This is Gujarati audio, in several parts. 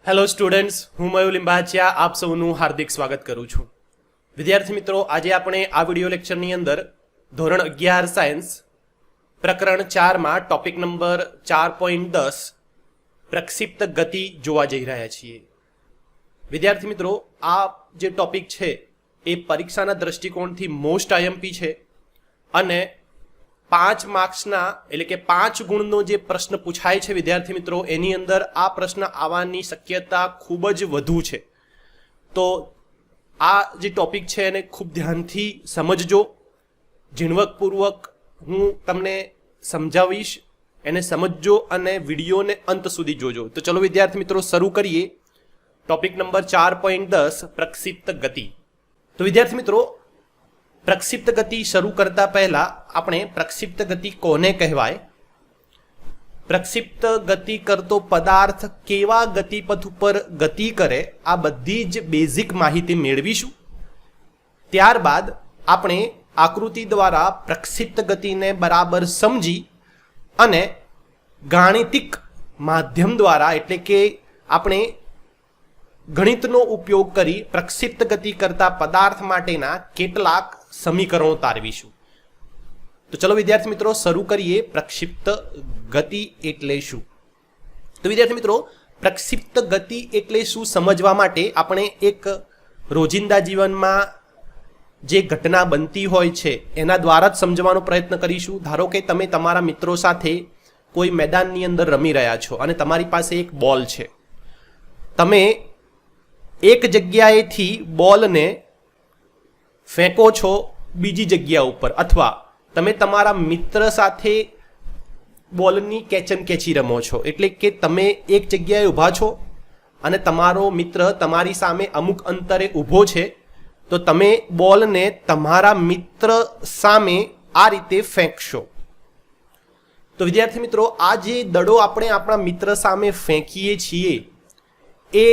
હેલો સ્ટુડન્ટ્સ, હું મયુર લિંબાચિયા આપ સૌનું હાર્દિક સ્વાગત કરું છું. વિદ્યાર્થી મિત્રો, આજે આપણે આ વિડિયો લેક્ચરની અંદર ધોરણ 11 સાયન્સ પ્રકરણ 4માં ટોપિક નંબર 4.10 પ્રક્ષિપ્ત ગતિ જોવા જઈ રહ્યા છીએ. વિદ્યાર્થી મિત્રો, આ જે ટોપિક છે એ પરીક્ષાના દ્રષ્ટિકોણથી મોસ્ટ આઈએમપી છે અને 5 માર્ક્સના એટલે કે 5 ગુણનો જે પ્રશ્ન પૂછાય છે વિદ્યાર્થી મિત્રો, એની અંદર આ પ્રશ્ન આવવાની શક્યતા ખૂબ જ વધુ છે. તો આ જે ટોપિક છે એને ખૂબ ધ્યાનથી સમજજો, ઝીણવટપૂર્વક હું તમને સમજાવીશ, એને સમજજો અને વિડીયોને અંત સુધી જોજો. તો ચલો વિદ્યાર્થી મિત્રો, શરૂ કરીએ ટોપિક નંબર 4.10 પ્રક્ષિપ્ત ગતિ. તો વિદ્યાર્થી મિત્રો, પ્રક્ષિપ્ત ગતિ શરૂ કરતા પહેલા આપણે પ્રક્ષિપ્ત ગતિ કોને કહેવાય, પ્રક્ષિપ્ત ગતિ કરતો પદાર્થ કેવા ગતિપથ ઉપર ગતિ કરે, આ બધી જ બેઝિક માહિતી મેળવીશું. ત્યારબાદ આપણે આકૃતિ દ્વારા પ્રક્ષિપ્ત ગતિને બરાબર સમજી અને ગાણિતિક માધ્યમ દ્વારા એટલે કે આપણે ગણિતનો ઉપયોગ કરી પ્રક્ષિપ્ત ગતિ કરતા પદાર્થ માટેના કેટલાક સમીકરણો તારવીશું. તો ચલો વિદ્યાર્થી મિત્રો, શરૂ કરીએ પ્રક્ષિપ્ત ગતિ એટલે શું. તો વિદ્યાર્થી મિત્રો, પ્રક્ષિપ્ત ગતિ એટલે શું સમજવા માટે આપણે એક રોજિંદા જીવનમાં જે ઘટના બનતી હોય છે એના દ્વારા જ સમજવાનો પ્રયત્ન કરીશું. ધારો કે તમે તમારા મિત્રો સાથે કોઈ મેદાનની અંદર રમી રહ્યા છો અને તમારી પાસે એક બોલ છે. તમે એક જગ્યાએથી બોલને ફેંકો છો બીજી જગ્યા ઉપર, અથવા તમે તમારા મિત્ર સાથે બોલની કેચન કેચી રમો છો. એટલે કે તમે એક જગ્યાએ ઊભા છો અને તમારો મિત્ર તમારી સામે અમુક અંતરે ઊભો છે, તો તમે બોલને તમારા મિત્ર સામે આ રીતે ફેંકશો. તો વિદ્યાર્થી મિત્રો, આ જે દડો આપણે આપણા મિત્ર સામે ફેંકીએ છીએ એ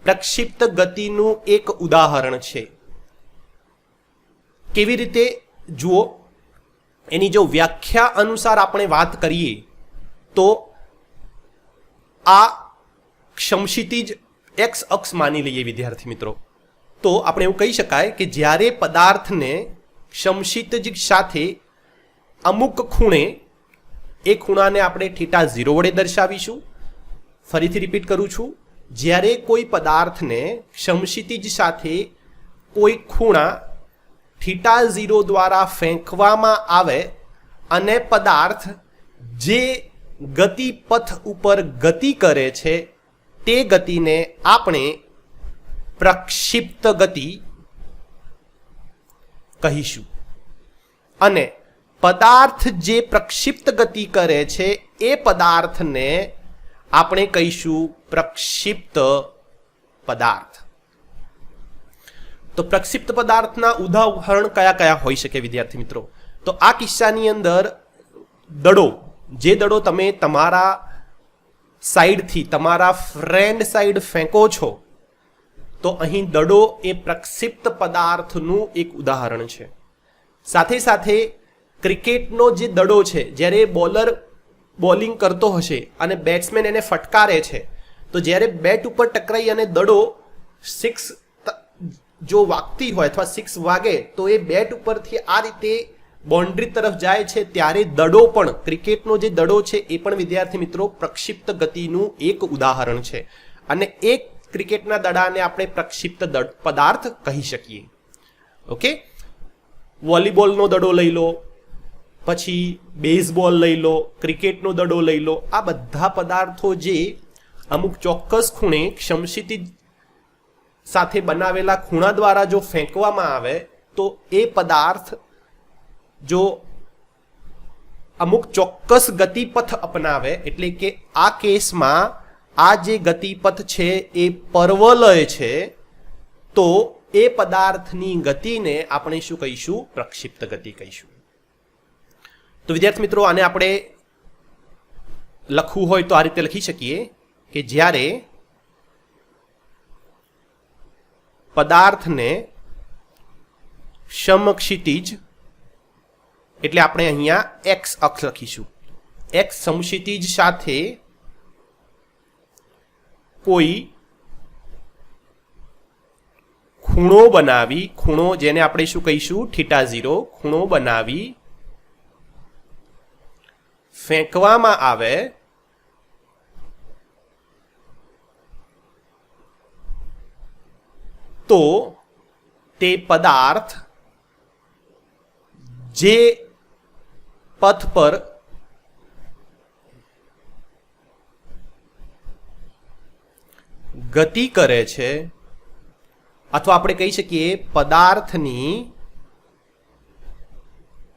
પ્રક્ષિપ્ત ગતિનું એક ઉદાહરણ છે. કેવી રીતે જુઓ, એની જો વ્યાખ્યા અનુસાર આપણે વાત કરીએ તો આ સમક્ષિતિજ એક્સ અક્ષ માની લઈએ વિદ્યાર્થી મિત્રો. તો આપણે એવું કહી શકાય કે જ્યારે પદાર્થને સમક્ષિતિજ સાથે અમુક ખૂણે, એ ખૂણાને આપણે θ0 વડે દર્શાવીશું. ફરીથી રિપીટ કરું છું, જ્યારે કોઈ પદાર્થને સમક્ષિતિજ સાથે કોઈ ખૂણા θ0 દ્વારા ફેંકવામાં આવે અને પદાર્થ જે ગતિપથ ઉપર ગતિ કરે છે તે ગતિને આપણે પ્રક્ષિપ્ત ગતિ કહીશું. અને પદાર્થ જે પ્રક્ષિપ્ત ગતિ કરે છે એ પદાર્થને આપણે કહીશું પ્રક્ષિપ્ત પદાર્થ. તો પ્રક્ષિપ્ત પદાર્થના ઉદાહરણ કયા કયા હોઈ શકે વિદ્યાર્થી મિત્રો? તો આ કિસ્સાની અંદર દડો, જે દડો તમે તમારા સાઈડથી તમારા ફ્રેન્ડ સાઈડ ફેંકો છો, તો અહીં દડો એ પ્રક્ષિપ્ત પદાર્થનું એક ઉદાહરણ છે. સાથે સાથે ક્રિકેટનો જે દડો છે, જ્યારે બોલર બોલિંગ કરતો હશે અને બેટ્સમેન એને ફટકારે છે, તો જ્યારે બેટ ઉપર ટકરાઈ અને દડો 6 જો વાગતી હોય અથવા 6 વાગે તો એ બેટ ઉપરથી આ રીતે બાઉન્ડ્રી તરફ જાય છે, ત્યારે દડો પણ, ક્રિકેટનો જે દડો છે એ પણ વિદ્યાર્થી મિત્રો પ્રક્ષિપ્ત ગતિનું એક ઉદાહરણ છે. અને એક ક્રિકેટના દડાને આપણે પ્રક્ષિપ્ત પદાર્થ કહી શકીએ. ઓકે, વોલીબોલનો દડો લઈ લો, પછી બેઝબોલ લઈ લો, ક્રિકેટનો દડો લઈ લો, આ બધા પદાર્થો જે અમુક ચોક્કસ ખૂણે સમક્ષિતિજ સાથે બનાવેલા ખૂણા દ્વારા જો ફેંકવામાં આવે તો એ પદાર્થ જો અમુક ચોક્કસ ગતિપથ અપનાવે, એટલે કે આ કેસમાં આ જે ગતિપથ છે એ પર્વલય છે, તો એ પદાર્થની ગતિને આપણે શું કહીશું? પ્રક્ષિપ્ત ગતિ કહીશું. તો વિદ્યાર્થી મિત્રો, આને આપણે લખવું હોય તો આ રીતે લખી શકીએ કે જ્યારે પદાર્થને સમક્ષિતિજ, એટલે આપણે અહીંયા એક્સ અક્ષ લખીશું, એક્સ સમક્ષિતિજ સાથે કોઈ ખૂણો બનાવી, ખૂણો જેને આપણે શું કહીશું θ0, ખૂણો બનાવી ફેંકવામાં આવે તો તે પદાર્થ જે પથ પર ગતિ કરે છે, અથવા આપણે કહી શકીએ પદાર્થની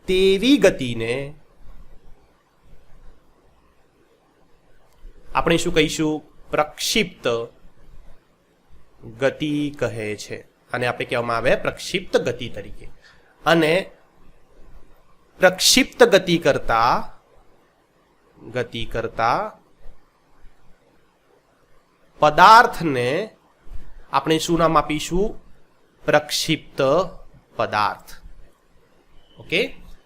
તેવી ગતિને આપણે શું કહીશું? પ્રક્ષિપ્ત ગતિ કહે છે. અને આપણે કહેવામાં આવે પ્રક્ષિપ્ત ગતિ તરીકે. અને પ્રક્ષિપ્ત ગતિ કરતા પદાર્થને આપણે શું નામ આપીશું? પ્રક્ષિપ્ત પદાર્થ. ઓકે,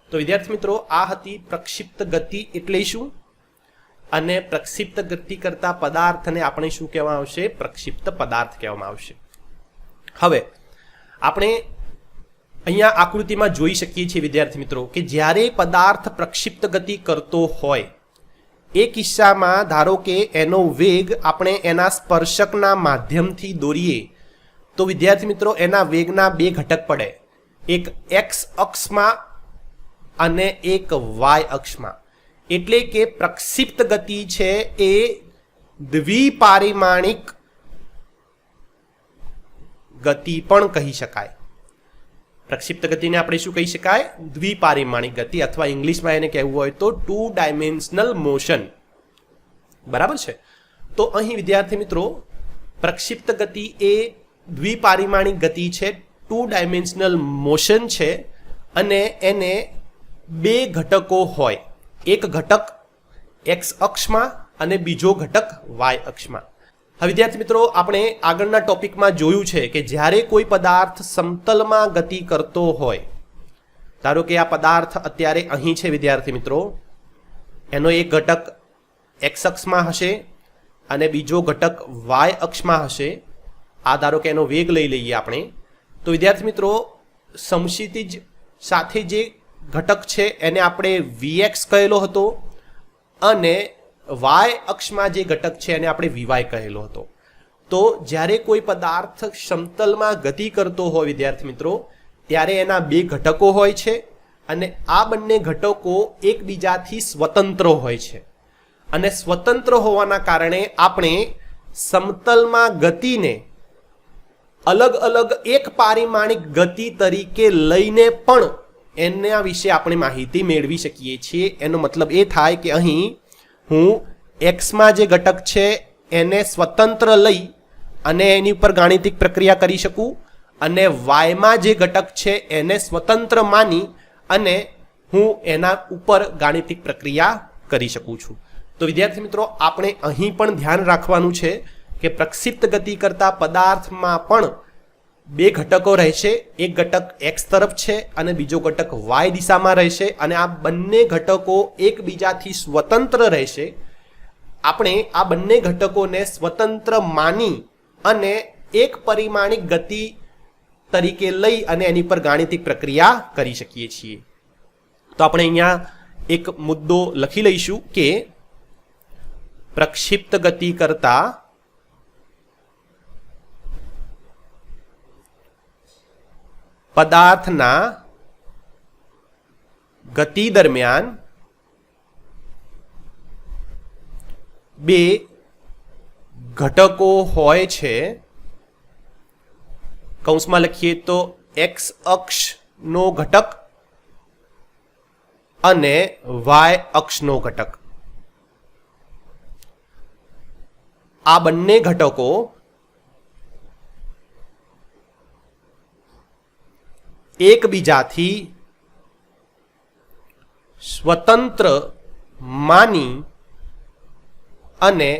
તો વિદ્યાર્થી મિત્રો, આ હતી પ્રક્ષિપ્ત ગતિ એટલે શું, અને પ્રક્ષિપ્ત ગતિ કરતા પદાર્થને આપણે શું કહેવામાં આવશે? પ્રક્ષિપ્ત પદાર્થ કહેવામાં આવશે. હવે આપણે અહીંયા આકૃતિમાં જોઈ શકીએ છીએ વિદ્યાર્થી મિત્રો કે જ્યારે પદાર્થ પ્રક્ષિપ્ત ગતિ કરતો હોય એ કિસ્સામાં ધારો કે એનો વેગ આપણે એના સ્પર્શકના માધ્યમથી દોરીએ તો વિદ્યાર્થી મિત્રો એના વેગના બે ઘટક પડે, એક એક્સ અક્ષમાં અને એક વાય અક્ષમાં. એટલે કે પ્રક્ષિપ્ત ગતિ છે એ દ્વિપારિમાણિક ગતિ પણ કહી શકાય. પ્રક્ષિપ્ત ગતિને આપણે શું કહી શકાય? દ્વિપારિમાણિક ગતિ, અથવા ઇંગ્લિશમાં એને કહેવું હોય તો 2 ડાયમેન્શનલ મોશન. બરાબર છે? તો અહીં વિદ્યાર્થી મિત્રો પ્રક્ષિપ્ત ગતિ એ દ્વિપારિમાણિક ગતિ છે, 2 ડાયમેન્શનલ મોશન છે, અને એને બે ઘટકો હોય, એક ઘટક એક્સ અક્ષમાં અને બીજો ઘટક વાય અક્ષમાં. હવે વિદ્યાર્થી મિત્રો આપણે આગળના ટોપિકમાં જોયું છે કે જ્યારે કોઈ પદાર્થ સમતલમાં ગતિ કરતો હોય, ધારો કે આ પદાર્થ અત્યારે અહીં છે વિદ્યાર્થી મિત્રો, એનો એક ઘટક એક્સ અક્ષમાં હશે અને બીજો ઘટક વાય અક્ષમાં હશે. આ ધારો કે એનો વેગ લઈ લઈએ આપણે, તો વિદ્યાર્થી મિત્રો સમક્ષિતિજ સાથે જે ઘટક છે એને આપણે વીએક્સ કહેલો હતો, અને વાય અક્ષમાં જે ઘટક છે એને આપણે વીવાય કહેલો હતો. તો જ્યારે કોઈ પદાર્થ સમતલમાં ગતિ કરતો હોય વિદ્યાર્થી મિત્રો, ત્યારે એના બે ઘટકો હોય છે, અને આ બંને ઘટકો એકબીજાથી સ્વતંત્ર હોય છે. અને સ્વતંત્ર હોવાના કારણે આપણે સમતલમાં ગતિને અલગ અલગ એક પારિમાણિક ગતિ તરીકે લઈને પણ એના વિશે આપણે માહિતી મેળવી શકીએ છીએ. એનો મતલબ એ થાય કે અહીં હું એક્સમાં જે ઘટક છે એને સ્વતંત્ર લઈ અને એની ઉપર ગાણિતિક પ્રક્રિયા કરી શકું, અને વાયમાં જે ઘટક છે એને સ્વતંત્ર માની અને હું એના ઉપર ગાણિતિક પ્રક્રિયા કરી શકું છું. તો વિદ્યાર્થી મિત્રો આપણે અહીં પણ ધ્યાન રાખવાનું છે કે પ્રક્ષિપ્ત ગતિ કરતા પદાર્થમાં પણ બે ઘટકો રહેશે, એક ઘટક એક્સ તરફ છે અને બીજો ઘટક વાય દિશામાં રહેશે, અને આ બંને ઘટકો એકબીજાથી સ્વતંત્ર રહેશે. આપણે આ બંને ઘટકોને સ્વતંત્ર માની અને એક પરિમાણિક ગતિ તરીકે લઈ અને એની પર ગાણિતિક પ્રક્રિયા કરી શકીએ છીએ. તો આપણે અહીંયા એક મુદ્દો લખી લઈશું કે પ્રક્ષિપ્ત ગતિ કરતા પદાર્થના ગતિ દરમિયાન બે ઘટકો હોય છે. કૌંસમાં લખીએ તો એક્સ અક્ષનો ઘટક અને વાય અક્ષનો ઘટક. આ બંને ઘટકો એકબીજાથી સ્વતંત્ર માની અને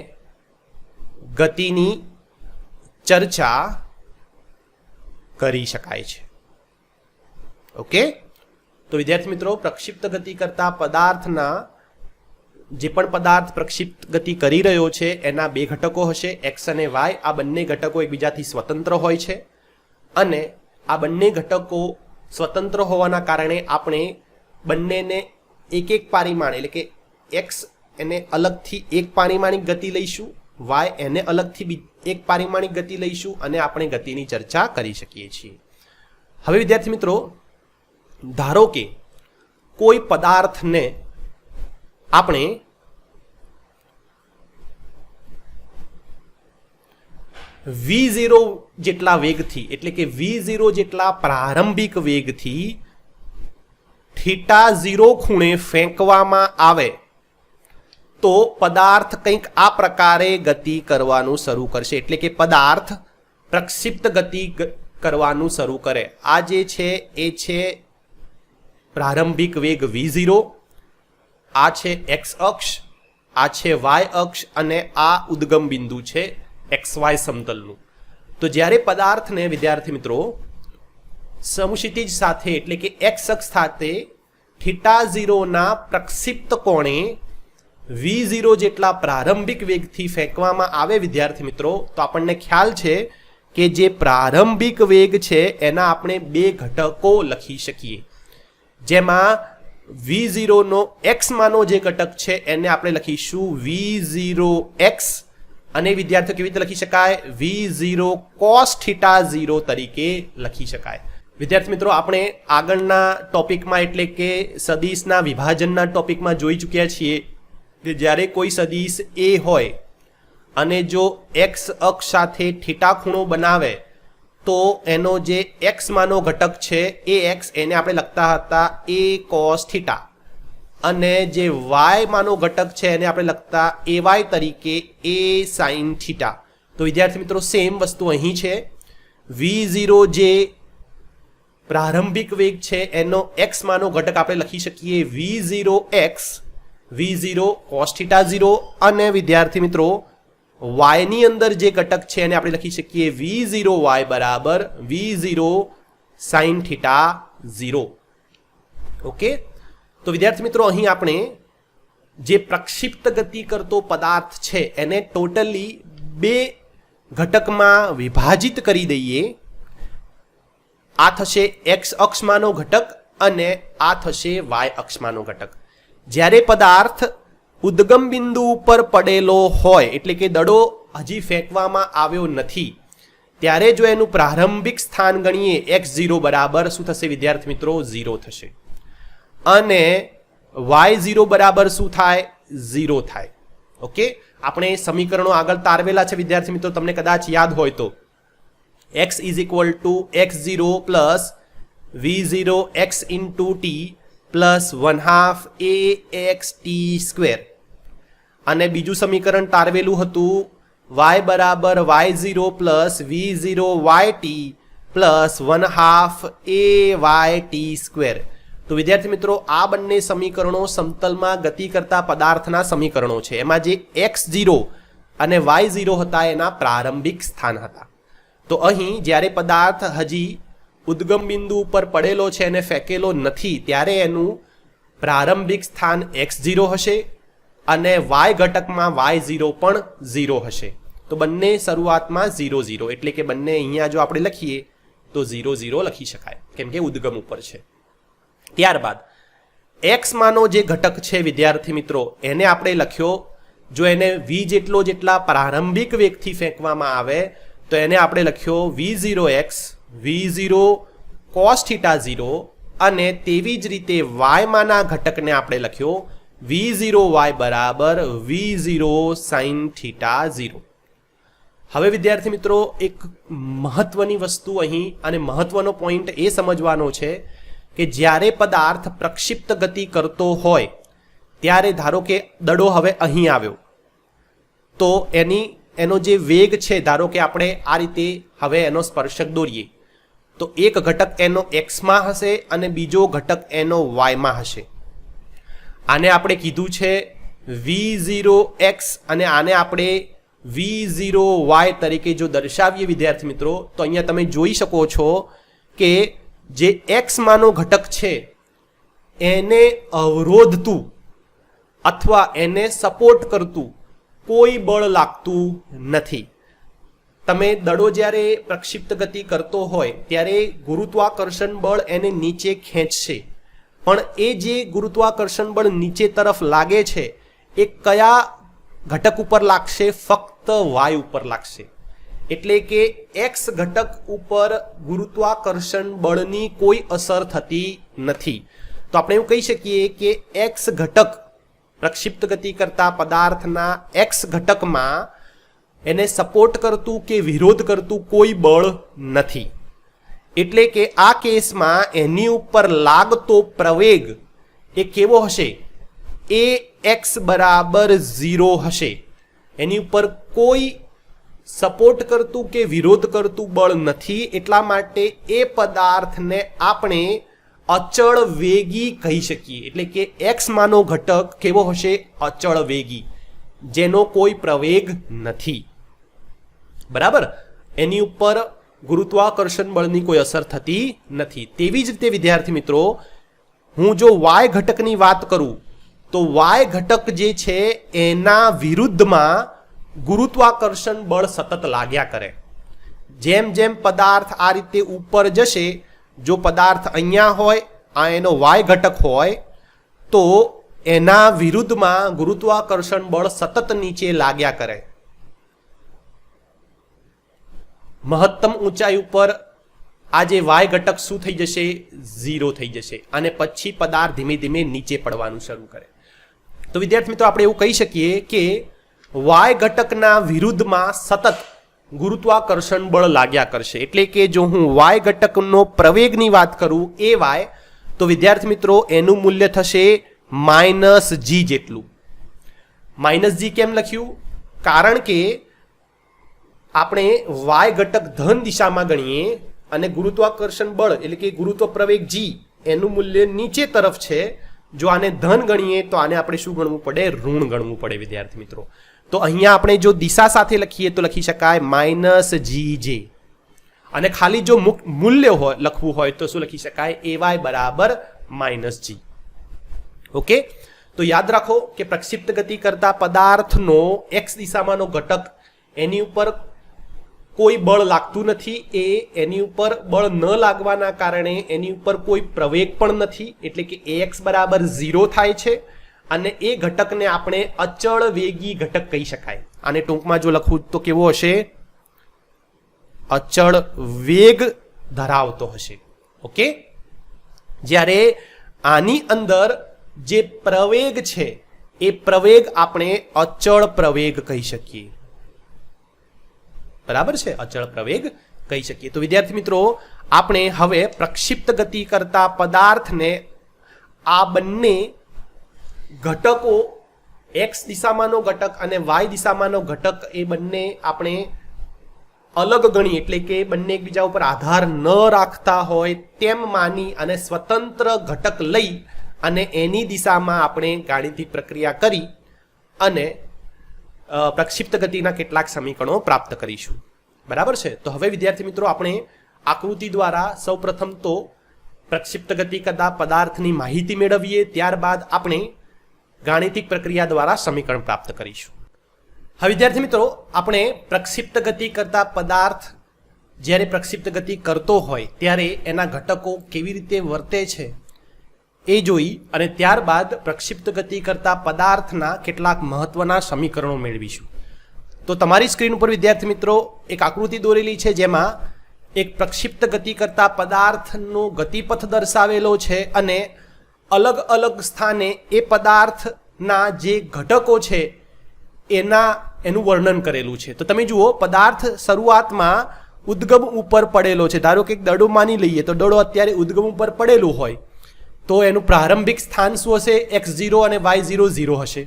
ગતિની ચર્ચા કરી શકાય છે. ઓકે, તો વિદ્યાર્થી મિત્રો પ્રક્ષિપ્ત ગતિ કરતા પદાર્થના જે પણ પદાર્થ પ્રક્ષિપ્ત ગતિ કરી રહ્યો છે એના બે ઘટકો હશે, એક્સ અને વાય. આ બંને ઘટકો એકબીજાથી સ્વતંત્ર હોય છે અને આ બંને ઘટકો સ્વતંત્ર હોવાના કારણે આપણે બંનેને એક એક પરિમાણ એટલે કે એક્સ એને અલગથી એક પારિમાણિક ગતિ લઈશું, વાય એને અલગથી એક પારિમાણિક ગતિ લઈશું અને આપણે ગતિની ચર્ચા કરી શકીએ છીએ. હવે વિદ્યાર્થી મિત્રો, ધારો કે કોઈ પદાર્થને આપણે v0 જેટલા વેગથી એટલે કે v0 જેટલા પ્રારંભિક વેગથી θ0 ખૂણે ફેંકવામાં આવે તો પદાર્થ કંઈક આ પ્રકારે ગતિ કરવાનું શરૂ કરશે. એટલે કે પદાર્થ પ્રક્ષિપ્ત ગતિ કરવાનું શરૂ કરે. આ જે છે એ છે પ્રારંભિક વેગ v0, આ છે એક્સ અક્ષ, આ છે વાય અક્ષ અને આ ઉદ્ગમ બિંદુ છે XY સમતલનું. તો જ્યારે પદાર્થને વિદ્યાર્થી મિત્રો સમક્ષિતિજ સાથે એટલે કે એક્સ અક્ષ સાથે θ0 ના પ્રક્ષિપ્ત કોણે v0 જેટલા પ્રારંભિક વેગથી ફેંકવામાં આવે વિદ્યાર્થી મિત્રો, તો આપણને ખ્યાલ છે કે જે પ્રારંભિક વેગ છે એના આપણે બે ઘટકો લખી શકીએ, જેમાં v0 નો x માનો જે ઘટક છે એને આપણે લખીશું v0x અને વિદ્યાર્થીઓ કેવી રીતે લખી શકાય, v0 cos θ0 તરીકે લખી શકાય. વિદ્યાર્થી મિત્રો, આપણે આગળના ટોપિકમાં એટલે કે સદિશના વિભાજનના ટોપિકમાં જોઈ ચૂક્યા છીએ કે જ્યારે કોઈ સદિશ a હોય અને જો x અક્ષ સાથે θ ખૂણો બનાવે તો એનો જે x માનો ઘટક છે એ x એને આપણે લખતા હતા a cos θ અને જે y માનો ઘટક છે એને આપણે લખતા ay તરીકે a sin θ. તો વિદ્યાર્થી મિત્રો સેમ વસ્તુ અહીં છે. v0 જે પ્રારંભિક વેગ છે એનો x માનો ઘટક આપણે લખી શકીએ v0x, v0 cos θ0 અને વિદ્યાર્થી મિત્રો y ની અંદર જે ઘટક છે એને આપણે લખી શકીએ v0y બરાબર v0 sin θ0. ઓકે, તો વિદ્યાર્થી મિત્રો અહીં આપણે જે પ્રક્ષિપ્ત ગતિ કરતો પદાર્થ છે એને ટોટલી બે ઘટકમાં વિભાજિત કરી દઈએ. આ થશે એક્સ અક્ષમાંનો ઘટક અને આ થશે વાય અક્ષમાંનો ઘટક. જ્યારે પદાર્થ ઉદ્ગમ બિંદુ ઉપર પડેલો હોય એટલે કે દડો હજી ફેંકવામાં આવ્યો નથી ત્યારે જો એનું પ્રારંભિક સ્થાન ગણીએ x0 બરાબર શું થશે વિદ્યાર્થી મિત્રો 0 થશે અને y0 બરાબર શું થાય 0 થાય. ઓકે, આપણે સમીકરણો આગળ તારવેલા છે વિદ્યાર્થી મિત્રો, તમને કદાચ યાદ હોય તો x is equal to x0 plus v0x into t plus 1/2 axt square અને બીજું સમીકરણ તારવેલું હતું y બરાબર y0 plus v0yt plus 1/2 ayt square. તો વિદ્યાર્થી મિત્રો આ બંને સમીકરણો સમતલમાં ગતિ કરતા પદાર્થના સમીકરણો છે. એમાં જે x0 અને y0 હતા એના પ્રારંભિક સ્થાન હતા. તો અહીં જ્યારે પદાર્થ હજી ઉદ્ગમ બિંદુ ઉપર પડેલો છે અને ફેંકેલો નથી ત્યારે એનું પ્રારંભિક સ્થાન x0 હશે અને y ઘટકમાં y0 પણ 0 હશે. તો બંને શરૂઆતમાં 0 0 એટલે કે બંને અહીંયા જો આપણે લખીએ તો 0 0 લખી શકાય કેમ કે ઉદ્ગમ ઉપર છે. ત્યારબાદ x માનો જે ઘટક છે વિદ્યાર્થી મિત્રો એને આપણે લખ્યો, જો એને v જેટલા પ્રારંભિક વેગથી ફેંકવામાં આવે તો એને આપણે લખ્યો v0x, v0 cos θ0 અને તેવી જ રીતે y માના ઘટકને આપણે લખ્યો v0y બરાબર v0 sin θ0. હવે વિદ્યાર્થી મિત્રો એક મહત્વની વસ્તુ અહીં અને મહત્વનો પોઈન્ટ એ સમજવાનો છે કે જ્યારે પદાર્થ પ્રક્ષિપ્ત ગતિ કરતો હોય ત્યારે ધારો કે દડો હવે અહીં આવ્યો તો એનો જે વેગ છે ધારો કે આપણે આ રીતે હવે એનો સ્પર્શક દોરીએ તો એક ઘટક એનો એક્સમાં હશે અને બીજો ઘટક એનો વાયમાં હશે. આને આપણે કીધું છે v0x અને આને આપણે v0y તરીકે જો દર્શાવીએ વિદ્યાર્થી મિત્રો તો અહીંયા તમે જોઈ શકો છો કે જે x માનો ઘટક છે એને અથવા એને સપોર્ટ કરતું કોઈ બળ લાગતું નથી. તમે દડો જ્યારે પ્રક્ષિપ્ત ગતિ કરતો હોય ત્યારે ગુરુત્વાકર્ષણ બળ એને નીચે ખેંચશે, પણ એ જે ગુરુત્વાકર્ષણ બળ નીચે તરફ લાગે છે એ કયા ઘટક ઉપર લાગશે? ફક્ત વાય ઉપર લાગશે. એટલે કે એક્સ ઘટક ઉપર ગુરુત્વાકર્ષણ બળની કોઈ અસર થતી નથી. તો આપણે એવું કહી શકીએ કે એક્સ ઘટક પ્રક્ષિપ્ત ગતિ કરતા પદાર્થના એક્સ ઘટકમાં એને સપોર્ટ કરતું કે વિરોધ કરતું કોઈ બળ નથી. એટલે કે આ કેસમાં એની ઉપર લાગતો પ્રવેગ એ કેવો હશે? એ એક્સ બરાબર 0 હશે. એની ઉપર કોઈ સપોર્ટ કરતું કે વિરોધ કરતું બળ નથી, એટલા માટે એ પદાર્થને આપણે અચળ વેગી કહી શકીએ. એટલે કે એક્સ માનો ઘટક કેવો હશે? અચળ વેગી, જેનો કોઈ પ્રવેગ નથી. બરાબર, એની ઉપર ગુરુત્વાકર્ષણ બળની કોઈ અસર થતી નથી. તેવી જ રીતે વિદ્યાર્થી મિત્રો, હું જો વાય ઘટકની વાત કરું તો વાય ઘટક જે છે એના વિરુદ્ધમાં ગુરુત્વાકર્ષણ બળ સતત લાગ્યા કરે. જેમ જેમ પદાર્થ આ રીતે ઉપર જશે, જો પદાર્થ અહીંયા હોય, આ એનો વાય ઘટક હોય, તો એના વિરુદ્ધમાં ગુરુત્વાકર્ષણ બળ સતત નીચે લાગ્યા કરે. મહત્તમ ઊંચાઈ ઉપર આ જે વાય ઘટક શું થઈ જશે? 0 થઈ જશે, અને પછી પદાર્થ ધીમે ધીમે નીચે પડવાનું શરૂ કરે. તો વિદ્યાર્થી મિત્રો, આપણે એવું કહી શકીએ કે વાય ઘટકના વિરુદ્ધમાં સતત ગુરુત્વાકર્ષણ બળ લાગ્યા કરશે. એટલે કે જો હું વાય ઘટકનો પ્રવેગની વાત કરું એ વાય, તો વિદ્યાર્થી મિત્રો એનું મૂલ્ય થશે -g જેટલું. -g કેમ લખ્યું? કારણ કે આપણે વાય ઘટક ધન દિશામાં ગણીએ અને ગુરુત્વાકર્ષણ બળ એટલે કે ગુરુત્વ પ્રવેગ g એનું મૂલ્ય નીચે તરફ છે. જો આને ધન ગણીએ તો આને આપણે શું ગણવું પડે? ઋણ ગણવું પડે વિદ્યાર્થી મિત્રો. તો અહીંયા આપણે જો દિશા સાથે લખીએ તો લખી શકાય -gj, અને ખાલી જો મૂલ્ય હોય લખવું હોય તો શું લખી શકાય? ay બરાબર -g. ઓકે, તો યાદ રાખો કે પ્રક્ષિપ્ત ગતિ કરતા પદાર્થનો એક્સ દિશામાંનો ઘટક એની ઉપર કોઈ બળ લાગતું નથી. એની ઉપર બળ ન લાગવાના કારણે એની ઉપર કોઈ પ્રવેગ પણ નથી. એટલે કે ax બરાબર 0 થાય છે, અને એ ઘટકને આપણે અચળ વેગી ઘટક કહી શકાય. આને ટૂંકમાં જો લખું તો કેવો હશે? અચળ વેગ ધરાવતો હશે. ઓકે, જ્યારે આની અંદર જે પ્રવેગ છે એ પ્રવેગ આપણે અચળ પ્રવેગ કહી શકીએ. બરાબર છે, અચળ પ્રવેગ કહી શકીએ. તો વિદ્યાર્થી મિત્રો, આપણે હવે પ્રક્ષિપ્ત ગતિ કરતા પદાર્થને આ બંને ઘટકો, એક્સ દિશામાંનો ઘટક અને વાય દિશામાંનો ઘટક, એ બંને આપણે અલગ ગણી, એટલે કે બંને એકબીજા ઉપર આધાર ન રાખતા હોય તેમ માની અને સ્વતંત્ર ઘટક લઈ અને એની દિશામાં આપણે ગાણિતિક પ્રક્રિયા કરી અને પ્રક્ષિપ્ત ગતિના કેટલાક સમીકરણો પ્રાપ્ત કરીશું. બરાબર છે. તો હવે વિદ્યાર્થી મિત્રો, આપણે આકૃતિ દ્વારા સૌપ્રથમ તો પ્રક્ષિપ્ત ગતિ કરતા પદાર્થની માહિતી મેળવીએ, ત્યારબાદ આપણે ગાણિતિક પ્રક્રિયા દ્વારા સમીકરણ પ્રાપ્ત કરીશું. હવે વિદ્યાર્થી મિત્રો, આપણે પ્રક્ષિપ્ત ગતિ કરતા પદાર્થ જ્યારે પ્રક્ષિપ્ત ગતિ કરતો હોય ત્યારે એના ઘટકો કેવી રીતે વર્તે છે એ જોઈ અને ત્યારબાદ પ્રક્ષિપ્ત ગતિ કરતા પદાર્થના કેટલાક મહત્વના સમીકરણો મેળવીશું. તો તમારી સ્ક્રીન ઉપર વિદ્યાર્થી મિત્રો એક આકૃતિ દોરેલી છે, જેમાં એક પ્રક્ષિપ્ત ગતિ કરતા પદાર્થનો ગતિપથ દર્શાવેલો છે અને અલગ અલગ સ્થાને એ પદાર્થના જે ઘટકો છે એનું વર્ણન કરેલું છે. તો તમે જુઓ, પદાર્થ શરૂઆતમાં ઉદ્ગમ ઉપર પડેલો છે. ધારો કે એક દડો માની લઈએ તો દડો અત્યારે ઉદ્ગમ ઉપર પડેલું હોય તો એનું પ્રારંભિક સ્થાન શું હશે? x0 અને y0 0 હશે.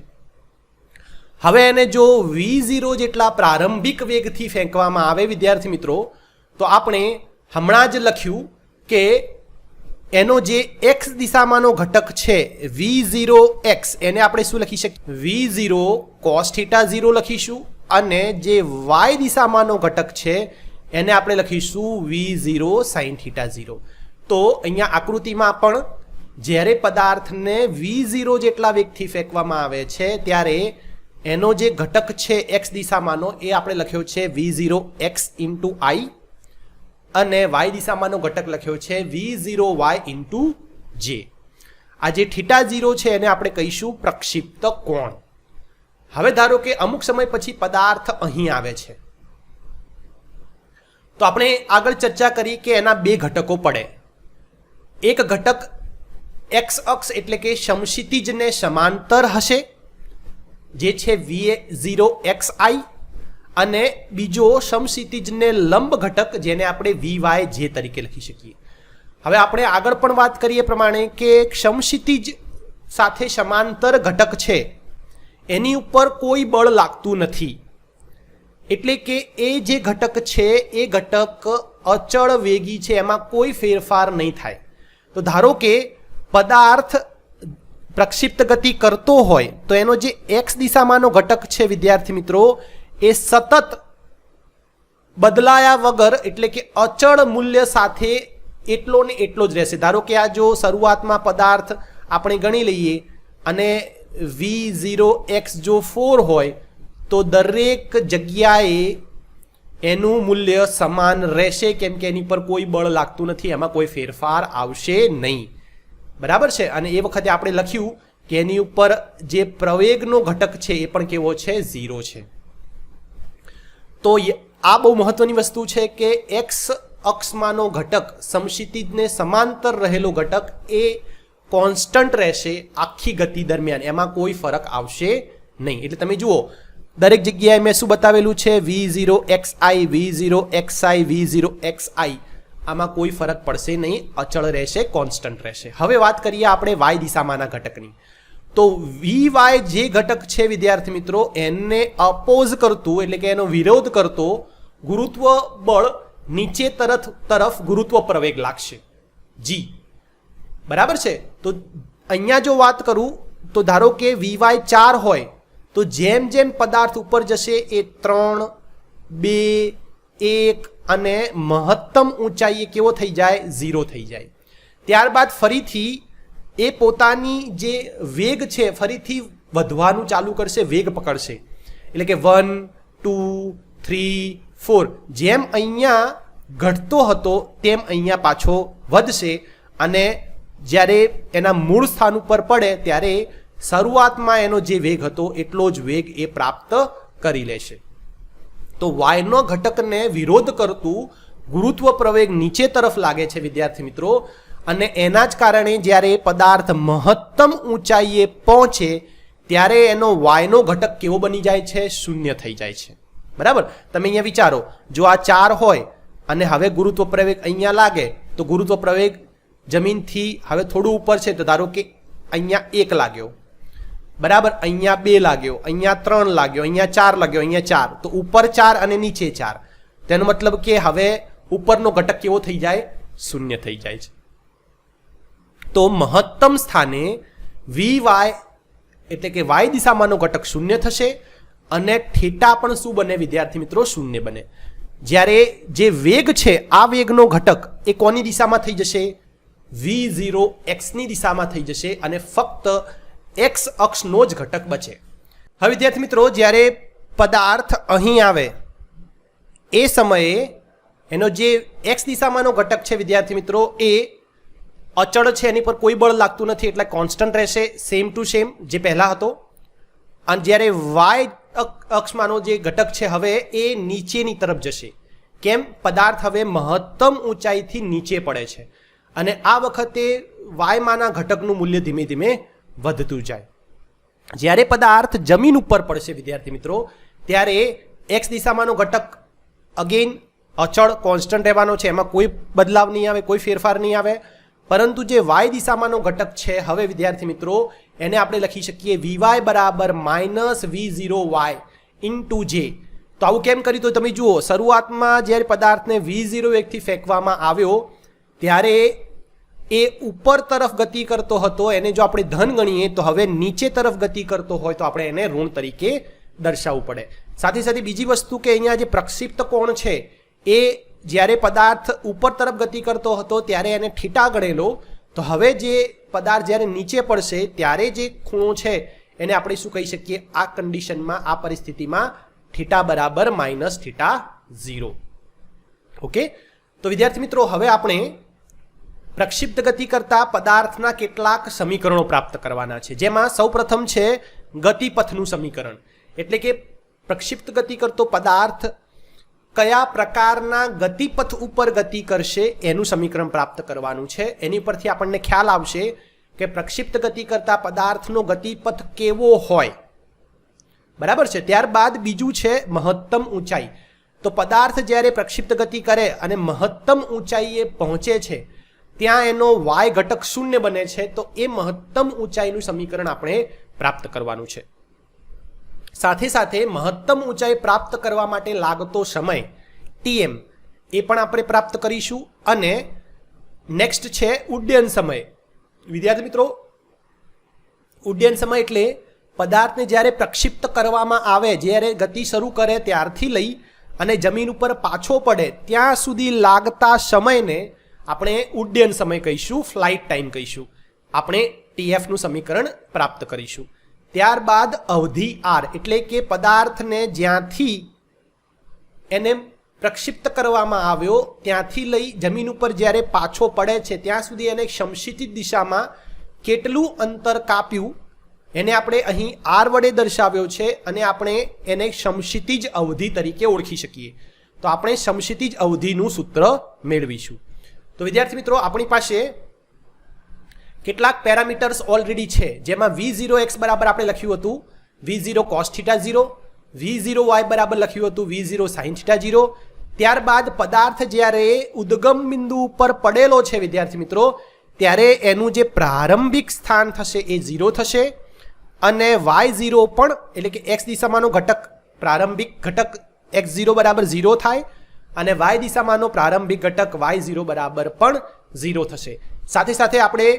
હવે એને જો v0 જેટલા પ્રારંભિક વેગથી ફેંકવામાં આવે વિદ્યાર્થી મિત્રો, તો આપણે હમણાં જ લખ્યું કે એનો જે x દિશામાંનો ઘટક છે v0x, એને આપણે શું લખી શકીએ? v0 cos θ0 લખીશું, અને જે y દિશામાંનો ઘટક છે એને આપણે લખીશું v0 sin θ0. તો અહીંયા આકૃતિમાં પણ જ્યારે પદાર્થને v0 જેટલા વેગથી ફેંકવામાં આવે છે ત્યારે એનો જે ઘટક છે x દિશામાંનો એ આપણે લખ્યો છે v0x ઇન્ટુ i અને y દિશામાંનો ઘટક લખ્યો છે v0y ઇન્ટુ j. આ જે θ0 છે એને આપણે કહીશું પ્રક્ષિપ્ત કોણ. હવે ધારો કે અમુક સમય પછી પદાર્થ અહીં આવે છે તો આપણે આગળ ચર્ચા કરી કે એના બે ઘટકો પડે. એક ઘટક x અક્ષ એટલે કે સમક્ષિતિજને સમાંતર હશે જે છે v0xi અને બીજો સમક્ષિતિજને લંબ ઘટક જેને આપણે vyj તરીકે લખી શકીએ. હવે આપણે આગળ પણ વાત કરીએ પ્રમાણે કે સમક્ષિતિજ સાથે સમાંતર ઘટક છે એની ઉપર કોઈ બળ લાગતું નથી, એટલે કે એ જે ઘટક છે એ ઘટક અચળ વેગી છે, એમાં કોઈ ફેરફાર નહીં થાય. તો ધારો કે પદાર્થ પ્રક્ષિપ્ત ગતિ કરતો હોય તો એનો જે x દિશામાંનો ઘટક છે વિદ્યાર્થી મિત્રો એ સતત બદલાયા વગર એટલે કે અચળ મૂલ્ય સાથે એટલો ને એટલો જ રહેશે. ધારો કે આ જો શરૂઆતમાં પદાર્થ આપણે ગણી લઈએ અને v0x જો 4 હોય તો દરેક જગ્યાએ એનું મૂલ્ય સમાન રહેશે, કેમ કે એની પર કોઈ બળ લાગતું નથી, એમાં કોઈ ફેરફાર આવશે નહીં. બરાબર છે. અને એ વખતે આપણે લખ્યું કે એની ઉપર જે પ્રવેગનો ઘટક છે એ પણ કેવો છે? 0 છે. તો આ બહુ મહત્વની વસ્તુ છે કે x અક્ષમાંનો ઘટક સમક્ષિતિજને સમાંતર રહેલો ઘટક એ કોન્સ્ટન્ટ રહેશે આખી ગતિ દરમિયાન, એમાં કોઈ ફરક આવશે નહીં. એટલે તમે જુઓ દરેક જગ્યાએ મેં શું બતાવેલું છે? v0xi v0xi v0xi. આમાં કોઈ ફરક પડશે નહીં, અચળ રહેશે, કોન્સ્ટન્ટ રહેશે. હવે વાત કરીએ આપણે y દિશામાંના ઘટકની. તો vy જે ઘટક છે વિદ્યાર્થી મિત્રો એને અપોઝ કરતું એટલે કે એનો વિરોધ કરતો ગુરુત્વ બળ નીચે તરફ ગુરુત્વ પ્રવેગ લાગશે g. બરાબર છે. તો અહીંયા જો વાત કરું તો ધારો કે vy 4 હોય તો જેમ જેમ પદાર્થ ઉપર જશે એ 3, 2, 1 અને મહત્તમ ઊંચાઈએ કેવો થઈ જાય? 0 થઈ જાય. ત્યારબાદ ફરીથી એ પોતાની જે વેગ છે ફરીથી વધવાનું ચાલુ કરશે, વેગ પકડશે. એટલે કે 1, 2, 3, 4 જેમ અહીંયા ઘટતો હતો તેમ અહીંયા પાછો વધશે અને જ્યારે એના મૂળ સ્થાન ઉપર પડે ત્યારે શરૂઆતમાં એનો જે વેગ હતો એટલો જ વેગ એ પ્રાપ્ત કરી લેશે. તો વાયનો ઘટકને વિરોધ કરતું ગુરુત્વ પ્રવેગ નીચે તરફ લાગે છે વિદ્યાર્થી મિત્રો, અને એના જ કારણે જ્યારે પદાર્થ મહત્તમ ઊંચાઈએ પહોંચે ત્યારે એનો વાયનો ઘટક કેવો બની જાય છે? 0 થઈ જાય છે. બરાબર. તમે અહીંયા વિચારો, જો આ 4 હોય અને હવે ગુરુત્વ પ્રવેગ અહીંયા લાગે તો ગુરુત્વ પ્રવેગ જમીનથી હવે થોડું ઉપર છે તો ધારો કે અહીંયા 1 લાગ્યો, બરાબર, અહીંયા 2 લાગ્યો, અહીંયા 3 લાગ્યો, અહીંયા 4 લાગ્યો, અહીંયા 4, તો ઉપર 4 અને નીચે 4. તેનો મતલબ કે હવે ઉપરનો ઘટક કેવો થઈ જાય? 0 થઈ જાય છે. તો મહત્તમ સ્થાને vy એટલે કે y દિશામાંનો ઘટક 0 થશે અને થીટા પણ શું બને વિદ્યાર્થી મિત્રો? 0 બને. જ્યારે જે વેગ છે આ વેગનો ઘટક એ કોની દિશામાં થઈ જશે? v0x ની દિશામાં થઈ જશે અને ફક્ત x અક્ષનો જ ઘટક બચે. હવે વિદ્યાર્થી મિત્રો જ્યારે પદાર્થ અહીં આવે એ સમયે એનો જે x દિશામાંનો ઘટક છે વિદ્યાર્થી મિત્રો એ અચળ છે, એની પર કોઈ બળ લાગતું નથી એટલે કોન્સ્ટન્ટ રહેશે, સેમ ટુ સેમ જે પહેલા હતો. અને જ્યારે y અક્ષમાંનો જે ઘટક છે હવે એ નીચેની તરફ જશે. કેમ? પદાર્થ હવે મહત્તમ ઊંચાઈથી નીચે પડે છે અને આ વખતે y માના ઘટકનું મૂલ્ય ધીમે ધીમે વધતું જાય. જ્યારે પદાર્થ જમીન ઉપર પડશે વિદ્યાર્થી મિત્રો ત્યારે x દિશામાંનો ઘટક અગેન અચળ કોન્સ્ટન્ટ રહેવાનો છે, એમાં કોઈ બદલાવ નહીં આવે, કોઈ ફેરફાર નહીં આવે. પરંતુ જે y દિશામાંનો ઘટક છે હવે વિદ્યાર્થી મિત્રો એને આપણે લખી શકીએ vy બરાબર -v0y ઇન્ટુ j. તો આવું કેમ કર્યું? તો તમે જુઓ શરૂઆતમાં જ્યારે પદાર્થને v0 વેગથી ફેંકવામાં આવ્યો ત્યારે એ ઉપર તરફ ગતિ કરતો હતો, એને જો આપણે ધન ગણીએ તો હવે નીચે તરફ ગતિ કરતો હોય તો આપણે એને ઋણ તરીકે દર્શાવવું પડે. સાથે સાથે બીજી વસ્તુ કે અહીંયા જે પ્રક્ષિપ્ત કોણ છે એ જ્યારે પદાર્થ ઉપર તરફ ગતિ કરતો હતો ત્યારે એને થીટા ગણેલો, તો હવે જે પદાર્થ જ્યારે નીચે પડશે ત્યારે જે ખૂણો છે એને આપણે શું કહી શકીએ? આ કન્ડિશનમાં, આ પરિસ્થિતિમાં થીટા બરાબર -θ0. ઓકે, તો વિદ્યાર્થી મિત્રો હવે આપણે પ્રક્ષિપ્ત ગતિ કરતા પદાર્થના કેટલાક સમીકરણો પ્રાપ્ત કરવાના છે, જેમાં સૌપ્રથમ છે ગતિપથનું સમીકરણ. એટલે કે પ્રક્ષિપ્ત ગતિ કરતો પદાર્થ કયા પ્રકારના ગતિપથ ઉપર ગતિ કરશે એનું સમીકરણ પ્રાપ્ત કરવાનું છે. એની પરથી આપણને ખ્યાલ આવશે કે પ્રક્ષિપ્ત ગતિ કરતા પદાર્થનો ગતિપથ કેવો હોય. બરાબર છે. ત્યારબાદ બીજું છે મહત્તમ ઊંચાઈ. તો પદાર્થ જ્યારે પ્રક્ષિપ્ત ગતિ કરે અને મહત્તમ ઊંચાઈએ પહોંચે છે ત્યાં એનો y ઘટક શૂન્ય બને છે, તો એ મહત્તમ ઊંચાઈનું સમીકરણ આપણે પ્રાપ્ત કરવાનું છે. સાથે સાથે મહત્તમ ઊંચાઈ પ્રાપ્ત કરવા માટે લાગતો સમય tm એ પણ આપણે પ્રાપ્ત કરીશું. અને નેક્સ્ટ છે ઉડ્ડયન સમય. વિદ્યાર્થી મિત્રો, ઉડ્ડયન સમય એટલે પદાર્થને જ્યારે પ્રક્ષિપ્ત કરવામાં આવે, જ્યારે ગતિ શરૂ કરે ત્યારથી લઈ અને જમીન ઉપર પાછો પડે ત્યાં સુધી લાગતા સમયને આપણે ઉડ્ડયન સમય કહીશું, ફ્લાઇટ ટાઈમ કહીશું. આપણે TFનું સમીકરણ પ્રાપ્ત કરીશું. ત્યારબાદ અવધિ r એટલે કે પદાર્થને જ્યાંથી એને પ્રક્ષિપ્ત કરવામાં આવ્યો ત્યાંથી લઈ જમીન ઉપર જ્યારે પાછો પડે છે ત્યાં સુધી એને સમક્ષિતિજ દિશામાં કેટલું અંતર કાપ્યું એને આપણે અહીં r વડે દર્શાવ્યો છે અને આપણે એને સમક્ષિતિજ અવધિ તરીકે ઓળખી શકીએ. તો આપણે સમક્ષિતિજ અવધિનું સૂત્ર મેળવીશું. તો વિદ્યાર્થી મિત્રો, આપણી પાસે કેટલાક પેરામીટર્સ ઓલરેડી છે, જેમાં v0x બરાબર આપણે લખ્યું હતું v0 cos θ0, v0y બરાબર લખ્યું હતું v0 sin θ0. ત્યારબાદ પદાર્થ જ્યારે ઉદ્ગમ બિંદુ ઉપર પડેલો છે વિદ્યાર્થી મિત્રો, ત્યારે એનું જે પ્રારંભિક સ્થાન થશે એ 0 થશે અને y0 પણ એટલે કે x દિશામાંનો ઘટક, પ્રારંભિક ઘટક x0 બરાબર 0 થાય અને y દિશામાંનો પ્રારંભિક ઘટક y0 બરાબર પણ 0 થશે. સાથે સાથે આપણે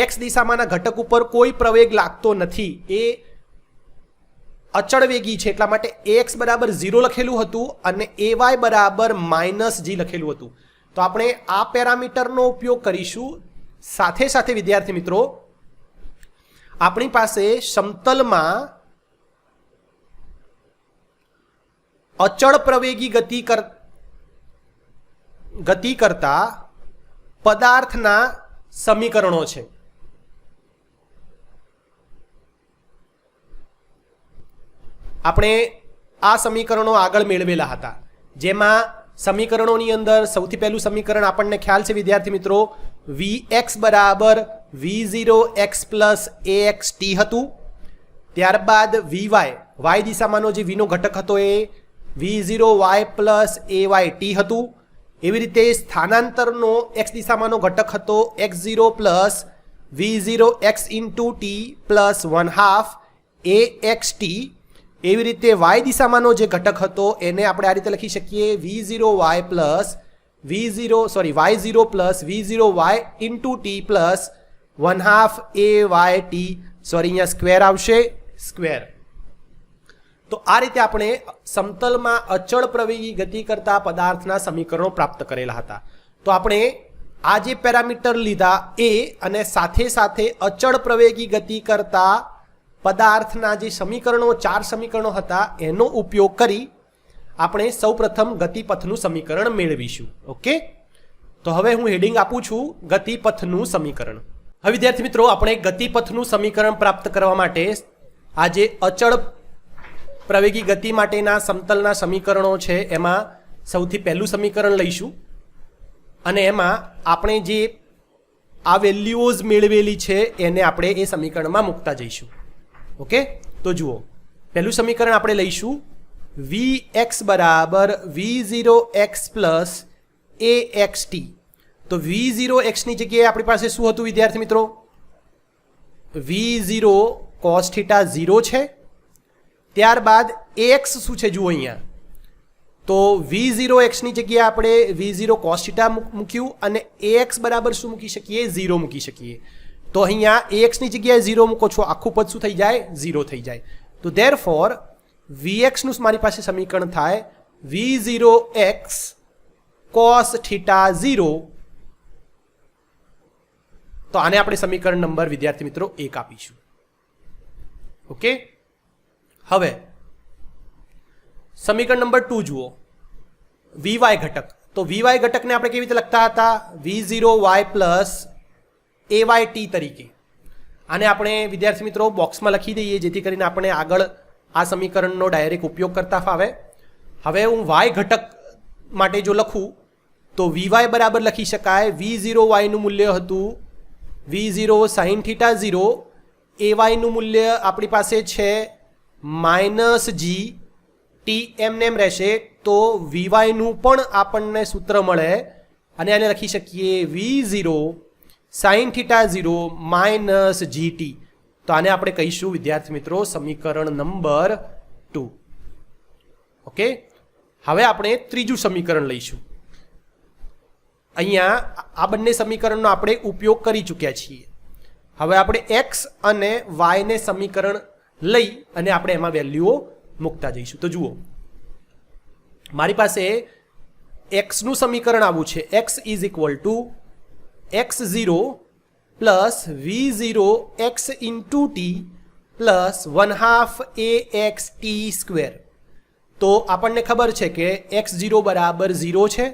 x દિશામાંના ઘટક ઉપર કોઈ પ્રવેગ લાગતો નથી, એ અચળ વેગી છે, એટલા માટે ax બરાબર 0 લખેલું હતું અને ay બરાબર -g લખેલું હતું. તો આપણે આ પેરામીટરનો ઉપયોગ કરીશું. સાથે સાથે વિદ્યાર્થી મિત્રો, આપણી પાસે સમતલમાં અચળ પ્રવેગી ગતિ કરતા પદાર્થના સમીકરણો છે. આપણે આ સમીકરણો આગળ મેળવેલા હતા, જેમાં સમીકરણોની અંદર સૌથી પહેલું સમીકરણ આપણને ખ્યાલ છે વિદ્યાર્થી મિત્રો, vx બરાબર v0x પ્લસ axt હતું. ત્યારબાદ vy, y દિશામાંનો જે v નો ઘટક હતો એ v0y પ્લસ ayt હતું. એવી રીતે સ્થાનાંતરનો x દિશામાંનો ઘટક હતો x0 plus v0x into t plus 1/2 axt. એવી રીતે y દિશામાંનો જે ઘટક હતો એને આપણે આ રીતે લખી શકીએ y0 plus v0y into t plus 1/2 ayt, અહીંયા સ્ક્વેર આવશે, સ્ક્વેર. તો આ રીતે આપણે સમતલમાં અચળ પ્રવેગી ગતિ કરતા પદાર્થના સમીકરણો પ્રાપ્ત કરેલા હતા. તો આપણે આ જે પેરામીટર લીધા એ અને સાથે સાથે અચળ પ્રવેગી ગતિ કરતા પદાર્થના જે સમીકરણો, 4 સમીકરણો હતા, એનો ઉપયોગ કરી આપણે સૌપ્રથમ ગતિપથનું સમીકરણ મેળવીશું. ઓકે, તો હવે હું હેડિંગ આપું છું ગતિપથનું સમીકરણ. હવે વિદ્યાર્થી મિત્રો, આપણે ગતિપથનું સમીકરણ પ્રાપ્ત કરવા માટે આ જે અચળ પ્રવેગી ગતિ માટેના સમતલના સમીકરણો છે એમાં સૌથી પહેલું સમીકરણ લઈશું અને એમાં આપણે જે આ વેલ્યુઝ મેળવેલી છે એને આપણે એ સમીકરણમાં મૂકતા જઈશું. ઓકે, તો જુઓ, પહેલું સમીકરણ આપણે લઈશું vx બરાબર v0x પ્લસ axt. તો v0x ની જગ્યાએ આપણી પાસે શું હતું વિદ્યાર્થી મિત્રો? v0 cos θ0 છે. ત્યારબાદ ax શું છે જુઓ અહીંયા, તો v0x ની જગ્યાએ આપણે v0 cos θ મૂક્યું અને ax બરાબર શું મૂકી શકીએ? 0 મૂકી શકીએ. તો અહીંયા ax ની જગ્યાએ 0 મૂકો છો, આખું પદ શું થઈ જાય? 0 થઈ જાય. તો ધેરફોર vx નું મારી પાસે સમીકરણ થાય v0x cos θ0. તો આને આપણે સમીકરણ નંબર વિદ્યાર્થી મિત્રો 1 આપીશું. ઓકે, હવે સમીકરણ નંબર 2 જુઓ, વીવાય ઘટક. તો વીવાય ઘટકને આપણે કેવી રીતે લખતા હતા? v0y પ્લસ AYT તરીકે. આને આપણે વિદ્યાર્થી મિત્રો બોક્સમાં લખી દઈએ, જેથી કરીને આપણે આગળ આ સમીકરણનો ડાયરેક્ટ ઉપયોગ કરતા ફાવે. હવે હું વાય ઘટક માટે જો લખું તો વીવાય બરાબર લખી શકાય, v0y નું મૂલ્ય હતું v0 sin θ0, ay નું મૂલ્ય આપણી પાસે છે -g, t એમને એમ રહેશે. તો વીવાય નું પણ આપણને સૂત્ર મળે અને આને લખી શકીએ v0 sin θ0 -gt. તો આને આપણે કહીશું વિદ્યાર્થી મિત્રો સમીકરણ નંબર 2. ઓકે, હવે આપણે ત્રીજું સમીકરણ લઈશું. અહીંયા આ બંને સમીકરણનો આપણે ઉપયોગ કરી ચૂક્યા છીએ. હવે આપણે x અને y ને સમીકરણ લઈ અને આપણે એમાં વેલ્યુઓ મૂકતા જઈશું. તો જુઓ, મારી પાસે x નું સમીકરણ આવું છે, x is equal two x0 plus v0 x into T plus 1/2 axt². તો આપણને ખબર છે કે x0 બરાબર 0 છે.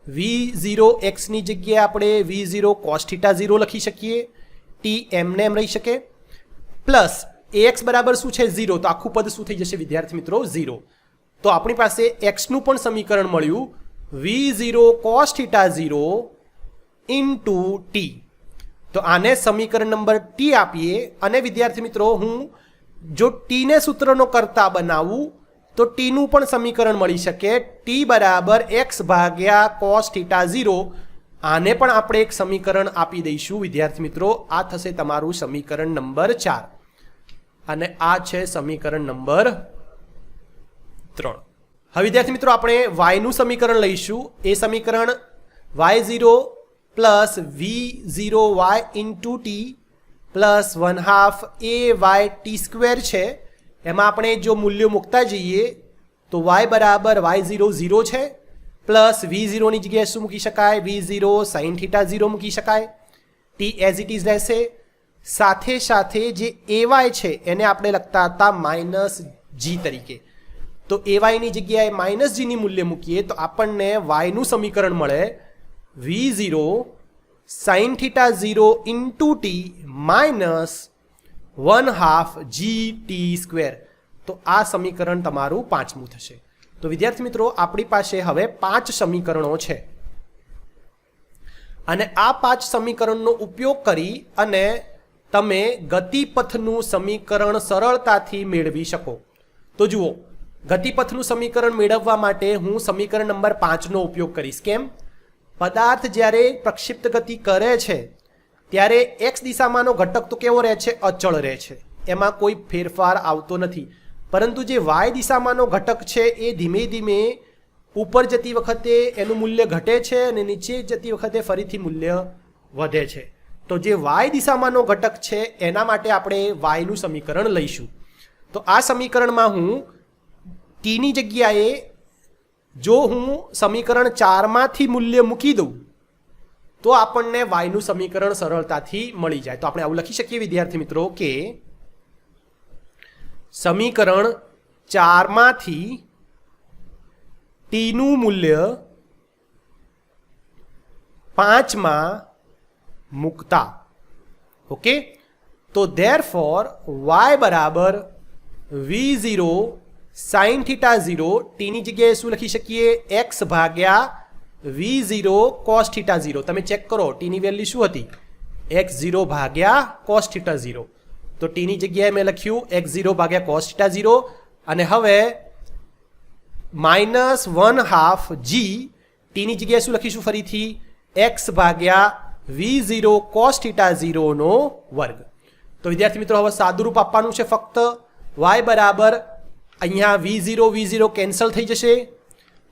v0 x ની જગ્યાએ આપણે v0 cos θ0 લખી શકીએ, t એમને એમ રહી શકે, પ્લસ ax બરાબર શું છે? 0. તો આખું પદ શું થઈ જશે વિદ્યાર્થી મિત્રો? 0. તો આપણી પાસે x નું પણ સમીકરણ મળ્યું v0 cos θ0 ઇન્ટુ ટી. તો આને સમીકરણ નંબર ટી આપીએ અને વિદ્યાર્થી મિત્રો હું જો ટીને સૂત્રનો કરતા બનાવું તો ટીનું પણ સમીકરણ મળી શકે, ટી બરાબર x ભાગ્યા cos θ0. આને પણ આપણે એક સમીકરણ આપી દઈશું વિદ્યાર્થી મિત્રો. આ થશે તમારું સમીકરણ નંબર 4 અને આ છે સમીકરણ નંબર 3. હવે વિદ્યાર્થી મિત્રો આપણે y નું સમીકરણ લઈશું. એ સમીકરણ y0 plus v0y into T plus 1/2 ayt² છે. એમાં આપણે જો મૂલ્યો મૂકતા જઈએ તો y બરાબર y0 0 છે, પ્લસ v0 ની જગ્યાએ શું મૂકી શકાય? v0 sin θ0 મૂકી શકાય, t એઝ ઇટ ઇઝ રહેશે. સાથે સાથે જે ay છે એને આપણે લખતા હતા -g તરીકે. તો ay ની જગ્યાએ -g ની મૂલ્ય મૂકીએ તો આપણને y નું સમીકરણ મળે v0 sin θ0 into T minus 1/2gt². તો આ સમીકરણ તમારું 5મું થશે. તો વિદ્યાર્થી મિત્રો આપણી પાસે હવે 5 સમીકરણો છે અને આ 5 સમીકરણનો ઉપયોગ કરી અને તમે ગતિપથનું સમીકરણ સરળતાથી મેળવી શકો. તો જુઓ, ગતિપથનું સમીકરણ મેળવવા માટે હું સમીકરણ નંબર 5નો ઉપયોગ કરીશ. કેમ? પદાર્થ જ્યારે પ્રક્ષિપ્ત ગતિ કરે છે ત્યારે x દિશામાંનો ઘટક તો કેવો રહે છે? અચળ રહે છે, એમાં કોઈ ફેરફાર આવતો નથી. પરંતુ જે y દિશામાંનો ઘટક છે એ ધીમે ધીમે ઉપર જતી વખતે એનું મૂલ્ય ઘટે છે અને નીચે જતી વખતે ફરીથી મૂલ્ય વધે છે. તો જે y દિશામાંનો ઘટક છે એના માટે આપણે y નું સમીકરણ લઈશું. તો આ સમીકરણમાં હું t ની જગ્યાએ જો હું સમીકરણ 4માંથી મૂલ્ય મૂકી દઉં તો આપણને y નું સમીકરણ સરળતાથી મળી જાય. તો આપણે આવું લખી શકીએ વિદ્યાર્થી મિત્રો કે સમીકરણ 4માંથી t નું મૂલ્ય 5માં મૂકતા. ઓકે, તો ધેરફોર y બરાબર v0 sin θ0, t ની જગ્યાએ શું લખી શકીએ? x ભાગ્યા v0 cos θ0. તમે ચેક કરો t ની વેલ્યુ શું હતી? x0 ભાગ્યા cos θ0. તો t ની જગ્યાએ મેં લખ્યું x0 ભાગ્યા cos θ0 અને હવે -1/2g, t ની જગ્યાએ શું લખીશું ફરીથી? x ભાગ્યા v0 cos θ0 નો વર્ગ. તો વિદ્યાર્થી મિત્રો હવે સાદુરૂપ આપવાનું છે ફક્ત. y બરાબર અહીંયા v0 કેન્સલ થઈ જશે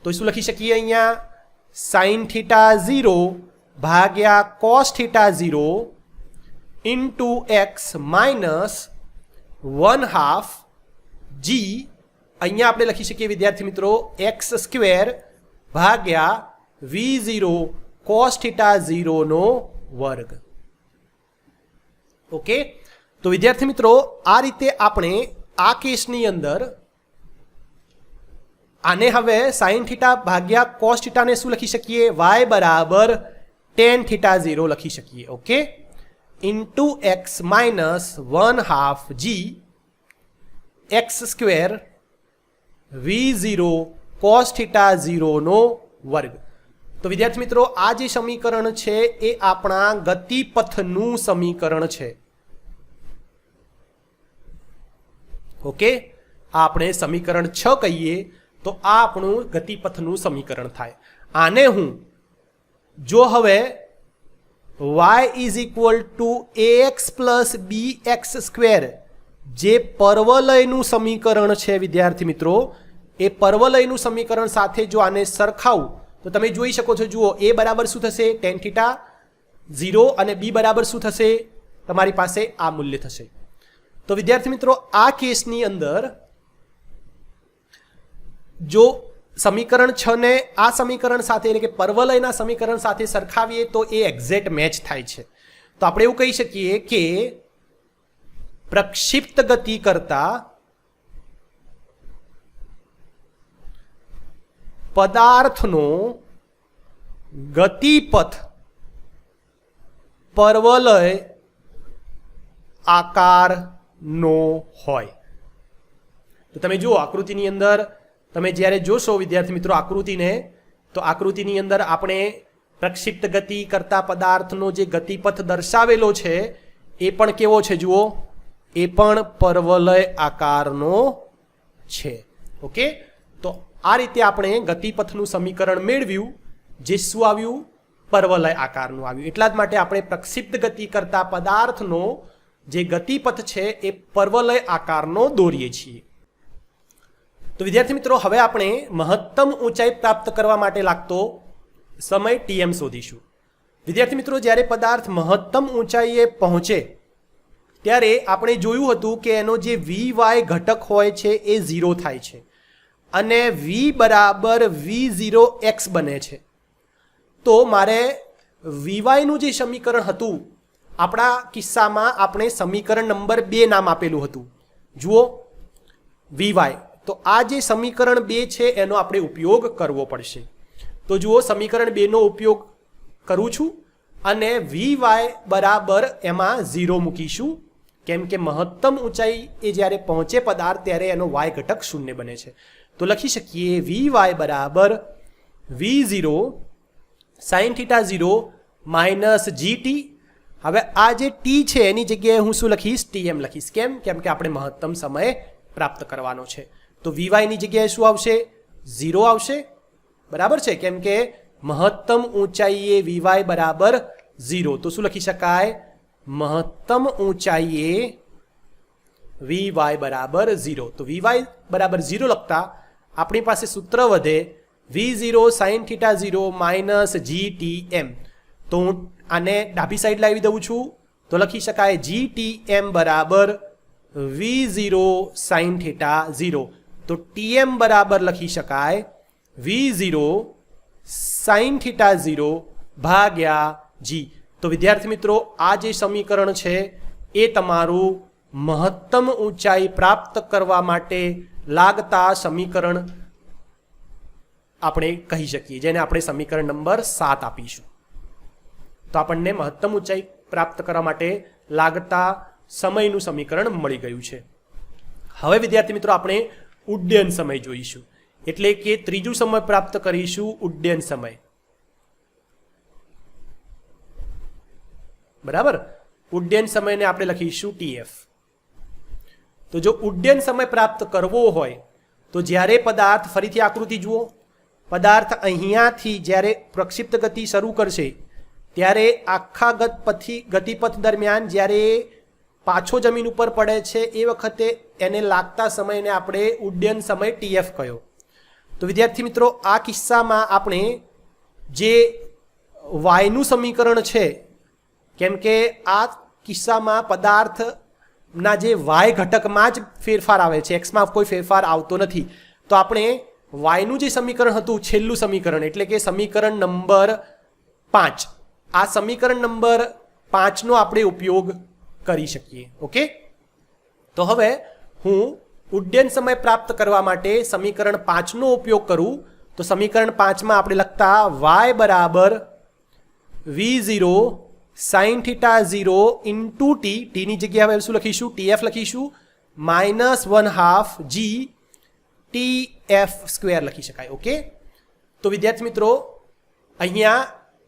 તો શું લખી શકીએ? અહીંયા sin θ0 ભાગ્યા cos θ0 into x minus 1/2g. અહીંયા આપણે લખી શકીએ વિદ્યાર્થી મિત્રો x² ભાગ્યા v0 cos θ0 નો વર્ગ. ઓકે, તો વિદ્યાર્થી મિત્રો આ રીતે આપણે આ કેસની અંદર આને હવે સાઇન થીટા ભાગ્યા કોસ થીટાને શું લખી શકીએ? y બરાબર tan થીટા 0 લખી શકીએ. Okay, into x minus 1/2 g x square v0 cos theta 0 નો વર્ગ. તો વિદ્યાર્થી મિત્રો આ જે સમીકરણ છે એ આપણા ગતિપથનું સમીકરણ છે. ઓકે, આપણે સમીકરણ 6 કહીએ તો આ આપણું ગતિપથનું સમીકરણ થાય. આને હું જો હવે y is equal two ax plus bx square જે પર્વલયનું સમીકરણ છે વિદ્યાર્થી મિત્રો, એ પર્વલયનું સમીકરણ સાથે જો આને સરખાવું તો તમે જોઈ શકો છો. જુઓ, a બરાબર શું થશે? tan થીટા 0 અને b બરાબર શું થશે? તમારી પાસે આ મૂલ્ય થશે. તો વિદ્યાર્થી મિત્રો આ કેસની અંદર જો સમીકરણ 6 ને આ સમીકરણ સાથે એટલે કે પર્વલયના સમીકરણ સાથે સરખાવીએ તો એ એક્ઝેક્ટ મેચ થાય છે. તો આપણે એવું કહી શકીએ કે પ્રક્ષિપ્ત ગતિ કરતા પદાર્થનો ગતિપથ પર્વલય આકારનો હોય. તો તમે જુઓ આકૃતિની અંદર તમે જ્યારે જોશો વિદ્યાર્થી મિત્રો આકૃતિને, તો આકૃતિની અંદર આપણે પ્રક્ષિપ્ત ગતિ કરતા પદાર્થનો જે ગતિપથ દર્શાવેલો છે એ પણ કેવો છે? જુઓ, એ પણ પર્વલય આકારનો છે. ઓકે, તો આ રીતે આપણે ગતિપથનું સમીકરણ મેળવ્યું જે શું આવ્યું? પર્વલય આકારનું આવ્યું. એટલા જ માટે આપણે પ્રક્ષિપ્ત ગતિ કરતા પદાર્થનો જે ગતિપથ છે એ પર્વલય આકારનો દોરીએ છીએ. તો વિદ્યાર્થી મિત્રો હવે આપણે મહત્તમ ઊંચાઈ પ્રાપ્ત કરવા માટે લાગતો સમય tm શોધીશું. વિદ્યાર્થી મિત્રો જ્યારે પદાર્થ મહત્તમ ઊંચાઈએ પહોંચે ત્યારે આપણે જોયું હતું કે એનો જે vy ઘટક હોય છે એ 0 થાય છે અને v બરાબર v0x બને છે. તો મારે vy નું જે સમીકરણ હતું આપણા કિસ્સામાં આપણે સમીકરણ નંબર 2 નામ આપેલું હતું. જુઓ vy, તો આ જે સમીકરણ 2 છે એનો આપણે ઉપયોગ કરવો પડશે. તો જુઓ સમીકરણ 2 નો ઉપયોગ કરું છું અને vy બરાબર એમાં 0 મૂકીશું કેમ કે મહત્તમ ઊંચાઈ એ જ્યારે પહોંચે પદાર્થ ત્યારે એનો y ઘટક 0 બને છે. તો લખી શકીએ vy બરાબર v0 sin theta 0 minus gt. હવે આ જે t છે એની જગ્યાએ હું શું લખીશ? tm લખીશ. કેમ? કેમ કે આપણે મહત્તમ સમય પ્રાપ્ત કરવાનો છે. તો vy ની જગ્યાએ શું આવશે? 0 આવશે. બરાબર છે, કેમ કે મહત્તમ ઊંચાઈએ vy બરાબર 0. તો શું લખી શકાય? મહત્તમ ઊંચાઈએ vy બરાબર 0. તો vy બરાબર 0 લખતા આપણી પાસે સૂત્ર વધે v0 sin theta 0 minus gtm. તો હું આને ડાબી સાઈડ લાવી દઉં છું તો લખી શકાય gtm બરાબર v0 sin થીટા 0. તો tm બરાબર લખી શકાય v0 sin થીટા 0 ભાગ્યા g. તો વિદ્યાર્થી મિત્રો આ જે સમીકરણ છે એ તમારું મહત્તમ ઊંચાઈ પ્રાપ્ત કરવા માટે લાગતા સમીકરણ આપણે કહી શકીએ, જેને આપણે સમીકરણ નંબર 7 આપીશું. તો આપણને મહત્તમ ઊંચાઈ પ્રાપ્ત કરવા માટે લાગતા સમયનું સમીકરણ મળી ગયું છે. હવે વિદ્યાર્થી મિત્રો આપણે ઉડ્ડયન સમય જોઈશું, એટલે કે ત્રીજું સમય પ્રાપ્ત કરીશું ઉડ્ડયન સમય. બરાબર, ઉડ્ડયન સમયને આપણે લખીશું tf. તો જો ઉડ્ડયન સમય પ્રાપ્ત કરવો હોય તો જ્યારે પદાર્થ, ફરીથી આકૃતિ જુઓ, પદાર્થ અહીંયાથી જ્યારે પ્રક્ષિપ્ત ગતિ શરૂ કરશે ત્યારે આખા ગતિપથ દરમિયાન જ્યારે પાછો જમીન ઉપર પડે છે એ વખતે એને લાગતા સમયને આપણે ઉડ્ડયન સમય tf કહ્યો. તો વિદ્યાર્થી મિત્રો આ કિસ્સામાં આપણે જે વાયનું સમીકરણ છે, કેમ કે આ કિસ્સામાં પદાર્થના જે વાય ઘટકમાં જ ફેરફાર આવે છે, એક્સમાં કોઈ ફેરફાર આવતો નથી. તો આપણે વાયનું જે સમીકરણ હતું છેલ્લું સમીકરણ એટલે કે સમીકરણ નંબર 5, આ સમીકરણ નંબર 5નો આપણે ઉપયોગ કરી શકીએ. ઓકે, તો હવે હું ઉડ્ડયન સમય પ્રાપ્ત કરવા માટે સમીકરણ 5નો ઉપયોગ કરું તો સમીકરણ 5માં આપણે લખતા y બરાબર v0 sin θ0 ઇન્ટુ ટીની જગ્યાએ હવે શું લખીશું? tf લખીશું -1/2 g tf સ્ક્વેર લખી શકાય. ઓકે, તો વિદ્યાર્થી મિત્રો અહીંયા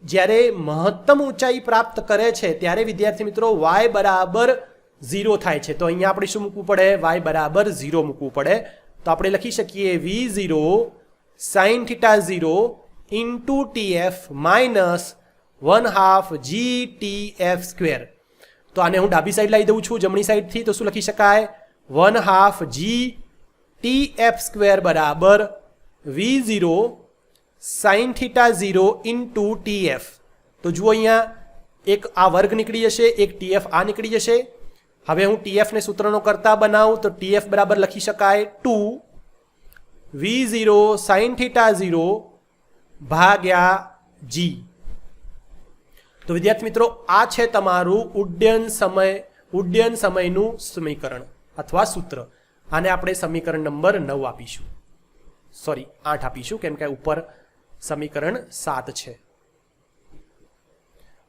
જ્યારે મહત્તમ ઊંચાઈ પ્રાપ્ત કરે છે ત્યારે વિદ્યાર્થી મિત્રો y બરાબર 0 થાય છે. તો અહીંયા આપણે શું મૂકવું પડે? y બરાબર 0 મૂકવું પડે. તો આપણે લખી શકીએ v0 sin θ0 into tf -1/2 g tf square. તો આને હું ડાબી સાઈડ લાવી દઉં છું જમણી સાઈડથી. તો શું લખી શકાય? 1/2 g tf સ્ક્વેર બરાબર v0 sin θ0 ઇન્ટુ tf. તો જુઓ અહીંયા એક આ વર્ગ નીકળી જશે, એક tf આ નીકળી જશે. હવે હું tf ને સૂત્રનો કરતા બનાવું તો tf બરાબર લખી શકાય 2 v0 sin θ0 ભાગ્યા g. તો વિદ્યાર્થી મિત્રો આ છે તમારું ઉડ્ડયન સમયનું સમીકરણ અથવા સૂત્ર. આને આપણે સમીકરણ નંબર 9 આપીશું, સોરી 8 આપીશું, કેમ કે ઉપર સમીકરણ 7 છે.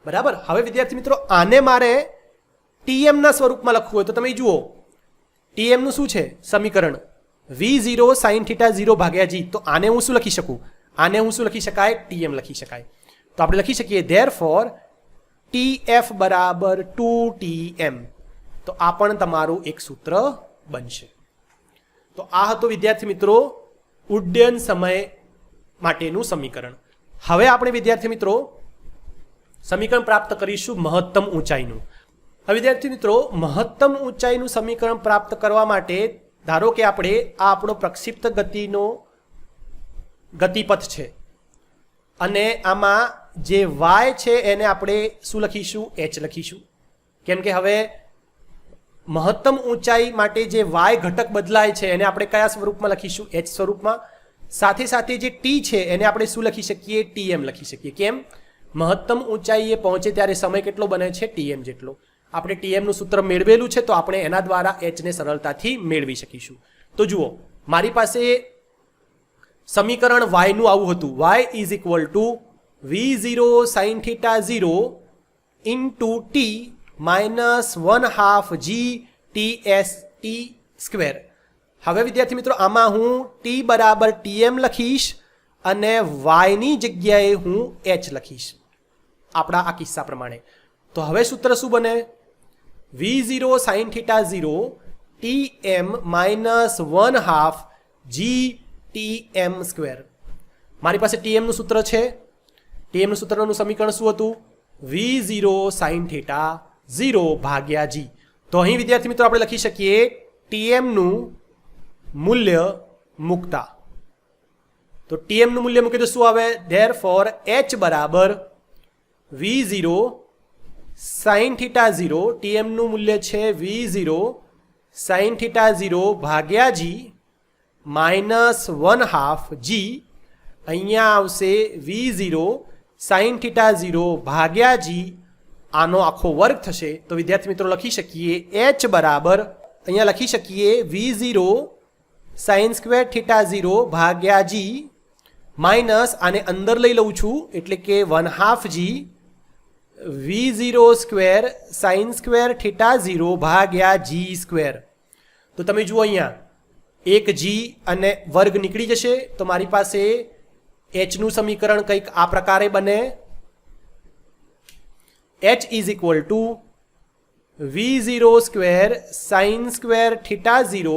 બરાબર. હવે વિદ્યાર્થી મિત્રો આને મારે tm ના સ્વરૂપમાં લખવું હોય તો તમે જુઓ tm નું શું છે સમીકરણ? v0 sin θ0 ભાગ્યા g. તો આને હું શું લખી શકું? આને હું શું લખી શકાય? tm લખી શકાય. તો આપણે લખી શકીએ therefore tf બરાબર 2tm. તો આ પણ તમારું એક સૂત્ર બનશે. તો આ હતું વિદ્યાર્થી મિત્રો ઉડ્ડયન સમય માટેનું સમીકરણ. હવે આપણે વિદ્યાર્થી મિત્રો સમીકરણ પ્રાપ્ત કરીશું મહત્તમ ઊંચાઈનું. હવે વિદ્યાર્થી મિત્રો મહત્તમ ઊંચાઈનું સમીકરણ પ્રાપ્ત કરવા માટે ધારો કે આપણે આ આપણો પ્રક્ષિપ્ત ગતિનો ગતિપથ છે અને આમાં જે y છે એને આપણે શું લખીશું? h લખીશું. કેમ કે હવે મહત્તમ ઊંચાઈ માટે જે y ઘટક બદલાય છે એને આપણે કયા સ્વરૂપમાં લખીશું? h સ્વરૂપમાં. સાથે સાથે જે t છે એને આપણે શું લખી શકીએ? tm લખી શકીએ. કેમ? મહત્તમ ઊંચાઈએ પહોંચે ત્યારે સમય કેટલો બને છે? tm જેટલો. આપણે tm નું સૂત્ર મેળવેલું છે તો આપણે એના દ્વારા h ને સરળતાથી મેળવી શકીશું. તો જુઓ મારી પાસે સમીકરણ y નું આવું હતું, y is equal to v0 sin θ0 into t -1/2 g ts t square. હવે વિદ્યાર્થી મિત્રો આમાં હું t બરાબર tm લખીશ અને y ની જગ્યાએ હું h લખીશ આપણા આ કિસ્સા પ્રમાણે. તો હવે સૂત્ર શું બને? v0 sin θ0 tm -1/2 g tm square. મારી પાસે tm નું સૂત્ર છે. tm નું સૂત્રનું સમીકરણ શું હતું? v0 sin θ0 ભાગ્યા g. તો અહીં વિદ્યાર્થી મિત્રો આપણે લખી શકીએ tm નું મૂલ્ય મૂકતા. તો tm નું મૂલ્ય મૂકીએ તો શું આવે? therefore h બરાબર v0 sin θ0. tm નું મૂલ્ય છે v0 sin θ0 ભાગ્યા g -1/2 g. અહીંયા આવશે v0 sin θ0 ભાગ્યા g, આનો આખો વર્ગ થશે. તો વિદ્યાર્થી મિત્રો લખી શકીએ h બરાબર અહીંયા લખી શકીએ v0 sin સ્ક્વેર θ0 ભાગ્યા g માઇનસ આને અંદર લઈ લઉં છું એટલે કે 1/2 g v0 square sin square θ0 ભાગ્યા g સ્ક્વેર. તો તમે જુઓ અહીંયા એક g અને વર્ગ નીકળી જશે તો મારી પાસે h નું સમીકરણ કંઈક આ પ્રકારે બને h is equal to v0 square sin square θ0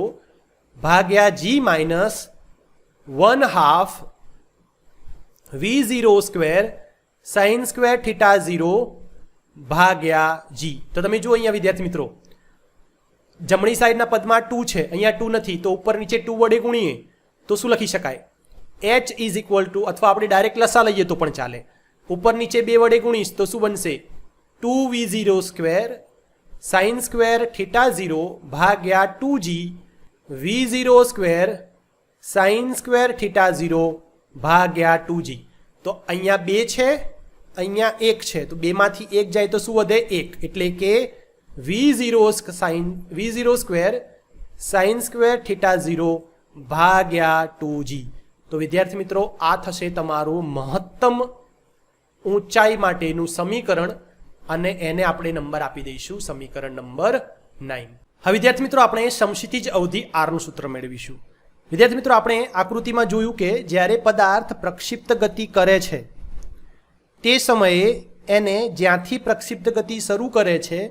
ભાગ્યા g minus 1/2 v0 square sin square θ0 ભાગ્યા g. તો તમે જુઓ અહીંયા વિદ્યાર્થી મિત્રો જમણી સાઈડના પદમાં 2 છે, અહીંયા 2 નથી તો ઉપર નીચે 2 વડે ગુણીએ તો શું લખી શકાય? h ઇઝ ઇક્વલ ટુ, અથવા આપણે ડાયરેક્ટ લસા લઈએ તો પણ ચાલે, ઉપર નીચે 2 વડે ગુણીશ તો શું બનશે? 2v0 સ્ક્વેર sin સ્ક્વેર θ0 ભાગ્યા 2g v0 square sin square θ0 ભાગ્યા 2g. તો અહીંયા 2 છે, અહીંયા 1 છે, તો 2 માંથી 1 જાય તો શું વધે? 1. એટલે કે v0 square sine square theta 0 ભાગ્યા 2g. તો વિદ્યાર્થી મિત્રો આ થશે તમારું મહત્તમ ઊંચાઈ માટેનું સમીકરણ અને એને આપણે નંબર આપી દઈશું સમીકરણ નંબર 9. હવે વિદ્યાર્થી મિત્રો આપણે સમક્ષિતિજ અવધિ આરનું સૂત્ર મેળવીશું. વિદ્યાર્થી મિત્રો આપણે આકૃતિમાં જોયું કે જ્યારે પદાર્થ પ્રક્ષિપ્ત ગતિ કરે છે તે સમયે એને જ્યાંથી પ્રક્ષિપ્ત ગતિ શરૂ કરે છે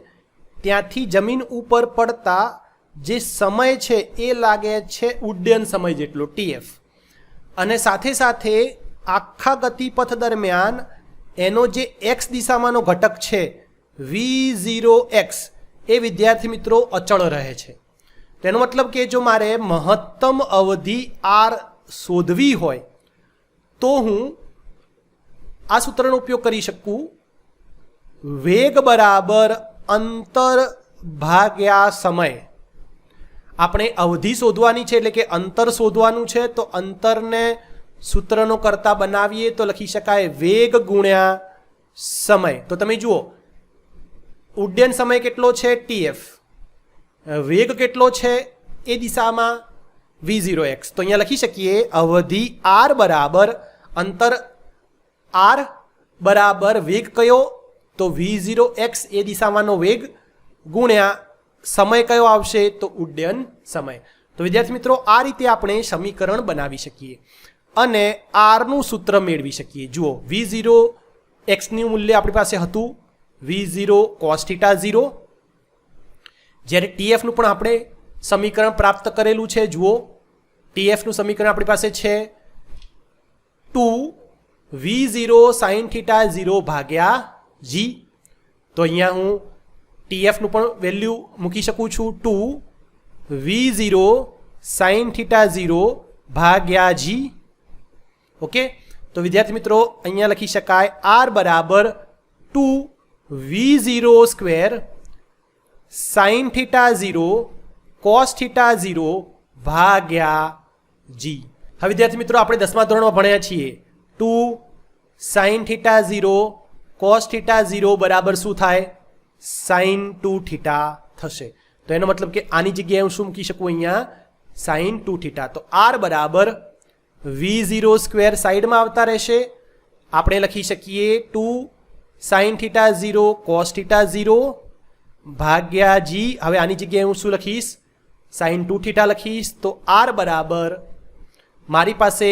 ત્યાંથી જમીન ઉપર પડતા જે સમય છે એ લાગે છે ઉડ્ડયન સમય જેટલો TF, અને સાથે સાથે આખા ગતિપથ દરમિયાન એનો જે x દિશામાંનો ઘટક છે v0x એ વિદ્યાર્થી મિત્રો અચળ રહે છે. તેનો મતલબ કે જો મારે મહત્તમ અવધિ r શોધવી હોય તો હું આ સૂત્રનો ઉપયોગ કરી શકું, વેગ બરાબર અંતર ભાગ્યા સમય. આપણે અવધિ શોધવાની છે એટલે કે અંતર શોધવાનું છે, તો અંતરને સૂત્રનો કરતા બનાવીએ તો લખી શકાય વેગ ગુણ્યા સમય. તો તમે જુઓ ઉડ્ડયન સમય કેટલો છે TF, વેગ કેટલો છે એ દિશામાં v0x. તો અહીંયા લખી શકીએ અવધિ r બરાબર અંતર r બરાબર વેગ કયો તો v0x એ દિશામાંનો વેગ ગુણ્યા સમય કયો આવશે તો ઉડ્ડયન સમય. તો વિદ્યાર્થી મિત્રો આ રીતે આપણે સમીકરણ બનાવી શકીએ અને આરનું સૂત્ર મેળવી શકીએ. જુઓ v0x નું મૂલ્ય આપણી પાસે હતું v0 cos θ 0, જ્યારે TFનું પણ આપણે સમીકરણ પ્રાપ્ત કરેલું છે. જુઓ TFનું સમીકરણ આપણી પાસે છે 2v0 sin θ 0 ભાગ્યા g. તો અહીંયા હું TFનું પણ વેલ્યુ મૂકી શકું છું 2v0 sin θ 0 ભાગ્યા g. ઓકે, તો વિદ્યાર્થી મિત્રો અહીંયા લખી શકાય r બરાબર 2v0 સ્ક્વેર sin θ 0 cos θ 0 ભાગ્યા g. હવે વિદ્યાર્થી મિત્રો આપણે 10મા ધોરણમાં ભણ્યા છીએ 2 sin θ 0 cos θ 0 બરાબર શું થાય sin 2θ થશે. તો એનો મતલબ કે આની જગ્યાએ હું શું મૂકી શકું અહીંયા sin 2θ. તો r બરાબર v0 સ્ક્વેર સાઈડમાં આવતા રહેશે, આપણે લખી શકીએ 2 sin θ 0 cos θ 0 ભાગ્યા g. હવે આની જગ્યાએ હું શું લખીશ sin 2θ લખીશ. તો r બરાબર મારી પાસે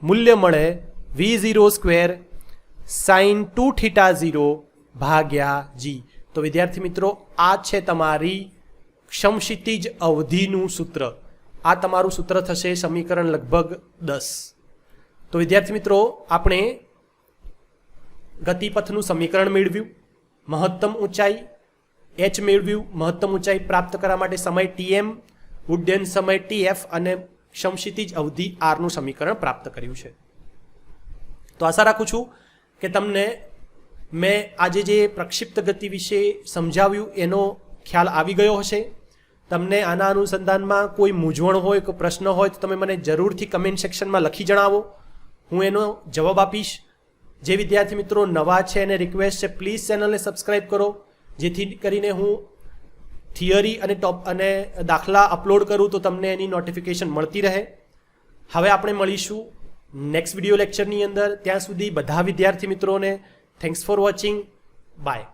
મૂલ્ય મળે v0 સ્ક્વેર sin 2θ 0 ભાગ્યા g. તો વિદ્યાર્થી મિત્રો આ છે તમારી સમક્ષિતિજ અવધિનું સૂત્ર. આ તમારું સૂત્ર થશે સમીકરણ લગભગ 10. તો વિદ્યાર્થી મિત્રો આપણે ગતિપથનું સમીકરણ મેળવ્યું, મહત્તમ ઊંચાઈ h મેળવ્યું, મહત્તમ ઊંચાઈ પ્રાપ્ત કરવા માટે સમય tm, ઉડ્ડયન સમય tf અને સમક્ષિતિજ અવધિ rનું સમીકરણ પ્રાપ્ત કર્યું છે. તો આશા રાખું છું કે તમને મેં આજે જે પ્રક્ષિપ્ત ગતિ વિશે સમજાવ્યું એનો ખ્યાલ આવી ગયો હશે. તમને આના અનુસંધાનમાં કોઈ મૂંઝવણ હોય, કોઈ પ્રશ્ન હોય તો તમે મને જરૂરથી કમેન્ટ સેક્શનમાં લખી જણાવો, હું એનો જવાબ આપીશ. જે વિદ્યાર્થી મિત્રો નવા છે એને રિક્વેસ્ટ છે પ્લીઝ ચેનલને સબસ્ક્રાઈબ કરો, જેથી કરીને હું થિયરી અને દાખલા અપલોડ કરું તો તમને એની નોટિફિકેશન મળતી રહે. હવે આપણે મળીશું નેક્સ્ટ વિડીયો લેક્ચરની અંદર. ત્યાં સુધી બધા વિદ્યાર્થી મિત્રોને થેન્ક્સ ફોર વોચિંગ. બાય.